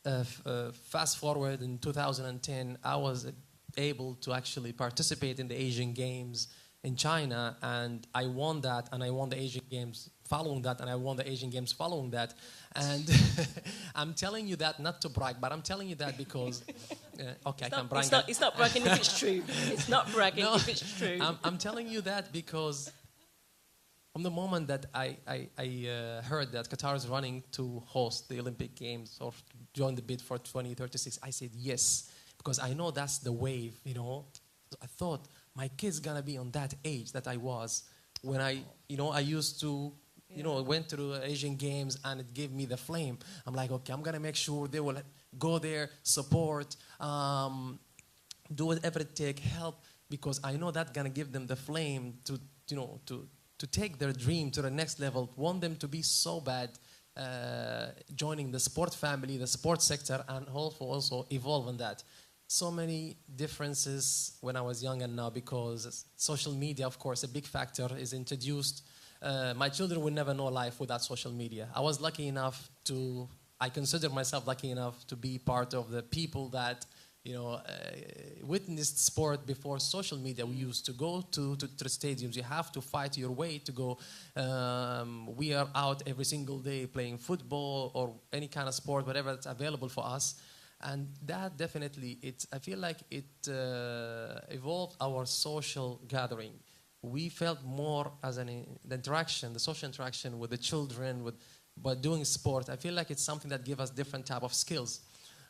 Fast forward in 2010, I was able to actually participate in the Asian Games in China, and I won that, and I won the Asian Games following that, and I won the Asian Games following that. And I'm telling you that not to brag, but I'm telling you that because, okay, I can brag. It's not bragging if it's true. It's not bragging if it's true. I'm telling you that because from the moment that I heard that Qatar is running to host the Olympic Games or join the bid for 2036, I said yes, because I know that's the wave, you know. I thought my kid's gonna be on that age that I was when I used to, went to the Asian Games, and it gave me the flame. I'm like, okay, I'm gonna make sure they will go there, support, do whatever it takes, help, because I know that's gonna give them the flame to take their dream to the next level. Want them to be so bad, joining the sport family, the sports sector, and also evolve in that. So many differences when I was young and now, because social media, of course, a big factor is introduced. My children will never know life without social media. I consider myself lucky enough to be part of the people that, witnessed sport before social media. We used to go to the stadiums. You have to fight your way to go. We are out every single day playing football or any kind of sport, whatever that's available for us. And that definitely, I feel like it evolved our social gathering. We felt more as the social interaction with the children, but doing sport. I feel like it's something that gives us different type of skills.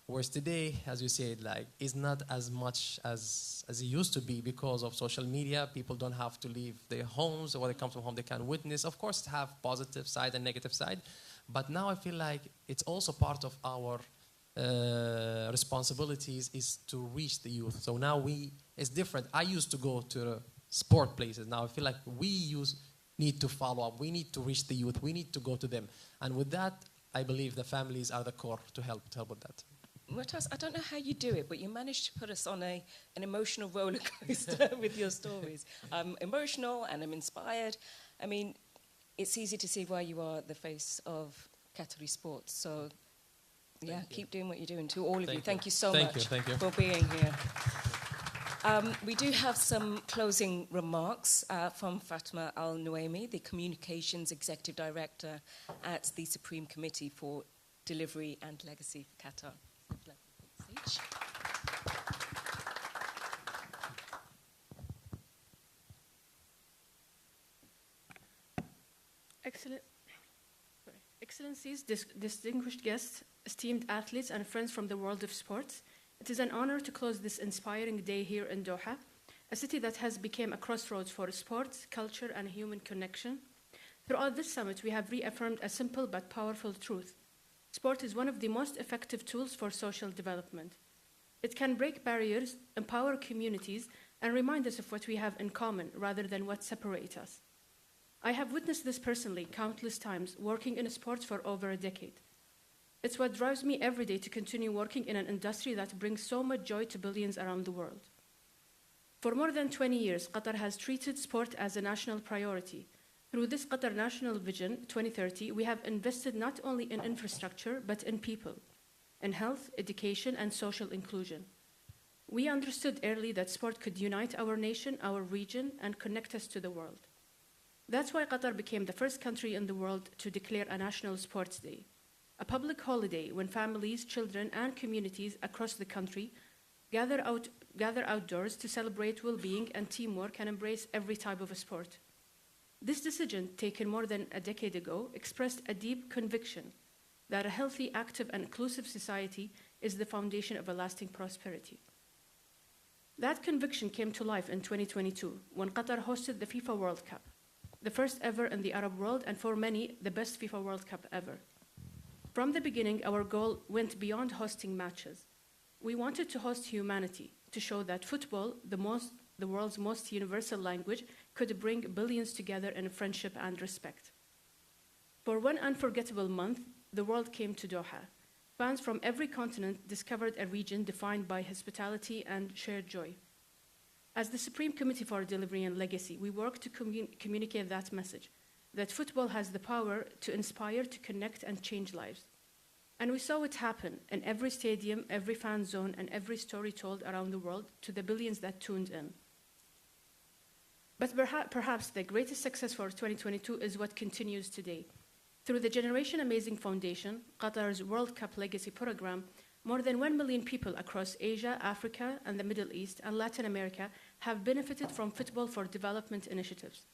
Whereas today, as you said, is not as much as it used to be because of social media. People don't have to leave their homes, or when they come from home, they can witness. Of course, have positive side and negative side, but now I feel like it's also part of our responsibilities is to reach the youth. So now it's different. I used to go to sport places. Now I feel like we need to follow up. We need to reach the youth. We need to go to them. And with that, I believe the families are the core to help with that. Mu'taz, I don't know how you do it, but you managed to put us on an emotional roller coaster with your stories. I'm emotional and I'm inspired. I mean, it's easy to see why you are the face of Qatari sports. So yeah, keep doing what you're doing. To all of you, thank you so much for being here. We do have some closing remarks from Fatma Al-Nuaimi, the Communications Executive Director at the Supreme Committee for Delivery and Legacy for Qatar. Excellencies, distinguished guests, esteemed athletes and friends from the world of sports, it is an honor to close this inspiring day here in Doha, a city that has become a crossroads for sports, culture, and human connection. Throughout this summit, we have reaffirmed a simple but powerful truth. Sport is one of the most effective tools for social development. It can break barriers, empower communities, and remind us of what we have in common rather than what separates us. I have witnessed this personally countless times, working in sports for over a decade. It's what drives me every day to continue working in an industry that brings so much joy to billions around the world. For more than 20 years, Qatar has treated sport as a national priority. Through this Qatar National Vision 2030, we have invested not only in infrastructure, but in people, in health, education, and social inclusion. We understood early that sport could unite our nation, our region, and connect us to the world. That's why Qatar became the first country in the world to declare a National Sports Day, a public holiday when families, children, and communities across the country gather outdoors to celebrate well-being and teamwork and embrace every type of a sport. This decision, taken more than a decade ago, expressed a deep conviction that a healthy, active, and inclusive society is the foundation of a lasting prosperity. That conviction came to life in 2022 when Qatar hosted the FIFA World Cup, the first ever in the Arab world, and for many, the best FIFA World Cup ever. From the beginning, our goal went beyond hosting matches. We wanted to host humanity, to show that football, the world's most universal language, could bring billions together in friendship and respect. For one unforgettable month, the world came to Doha. Fans from every continent discovered a region defined by hospitality and shared joy. As the Supreme Committee for Delivery and Legacy, we work to communicate that message, that football has the power to inspire, to connect, and change lives. And we saw it happen in every stadium, every fan zone, and every story told around the world to the billions that tuned in. But perhaps the greatest success for 2022 is what continues today. Through the Generation Amazing Foundation, Qatar's World Cup Legacy Program, more than 1 million people across Asia, Africa, and the Middle East and Latin America have benefited from football for development initiatives.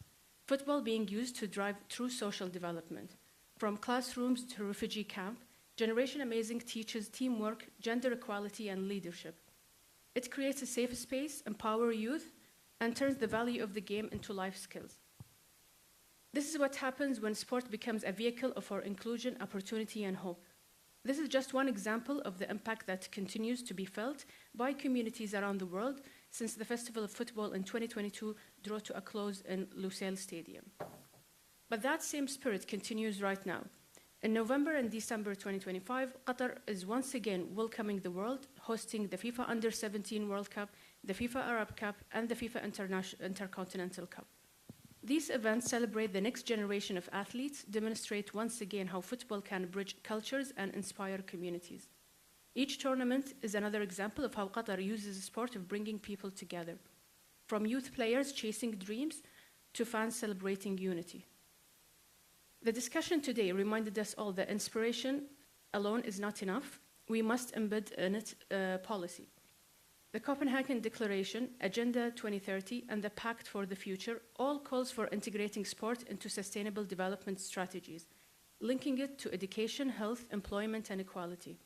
Football being used to drive true social development. From classrooms to refugee camp, Generation Amazing teaches teamwork, gender equality, and leadership. It creates a safe space, empowers youth, and turns the value of the game into life skills. This is what happens when sport becomes a vehicle for inclusion, opportunity, and hope. This is just one example of the impact that continues to be felt by communities around the world since the Festival of Football in 2022 drew to a close in Lusail Stadium. But that same spirit continues right now. In November and December 2025, Qatar is once again welcoming the world, hosting the FIFA Under-17 World Cup, the FIFA Arab Cup, and the FIFA Intercontinental Cup. These events celebrate the next generation of athletes, demonstrate once again how football can bridge cultures and inspire communities. Each tournament is another example of how Qatar uses the sport of bringing people together, from youth players chasing dreams to fans celebrating unity. The discussion today reminded us all that inspiration alone is not enough. We must embed in it policy. The Copenhagen Declaration, Agenda 2030, and the Pact for the Future all calls for integrating sport into sustainable development strategies, linking it to education, health, employment, and equality.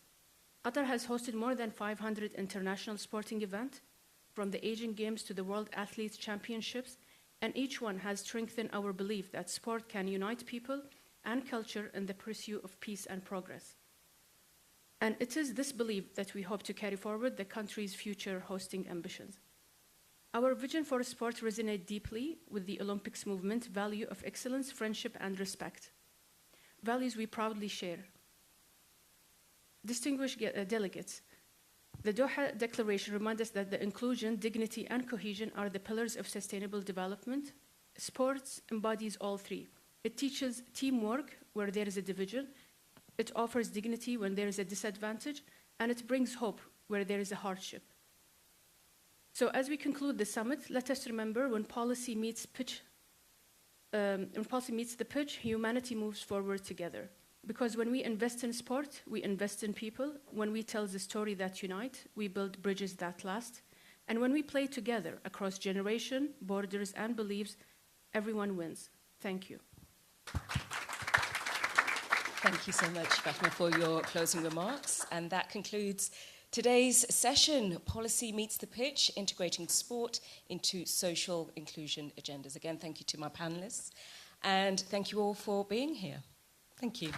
Qatar has hosted more than 500 international sporting events, from the Asian Games to the World Athletes Championships, and each one has strengthened our belief that sport can unite people and culture in the pursuit of peace and progress. And it is this belief that we hope to carry forward the country's future hosting ambitions. Our vision for sport resonates deeply with the Olympics movement value of excellence, friendship, and respect, values we proudly share. Distinguished delegates, the Doha Declaration reminds us that the inclusion, dignity, and cohesion are the pillars of sustainable development. Sports embodies all three. It teaches teamwork where there is a division, it offers dignity when there is a disadvantage, and it brings hope where there is a hardship. So as we conclude the summit, let us remember when policy meets the pitch, humanity moves forward together. Because when we invest in sport, we invest in people. When we tell the story that unite, we build bridges that last. And when we play together across generation, borders, and beliefs, everyone wins. Thank you. Thank you so much, Fatma, for your closing remarks. And that concludes today's session, Policy Meets the Pitch, integrating sport into social inclusion agendas. Again, thank you to my panelists. And thank you all for being here. Thank you.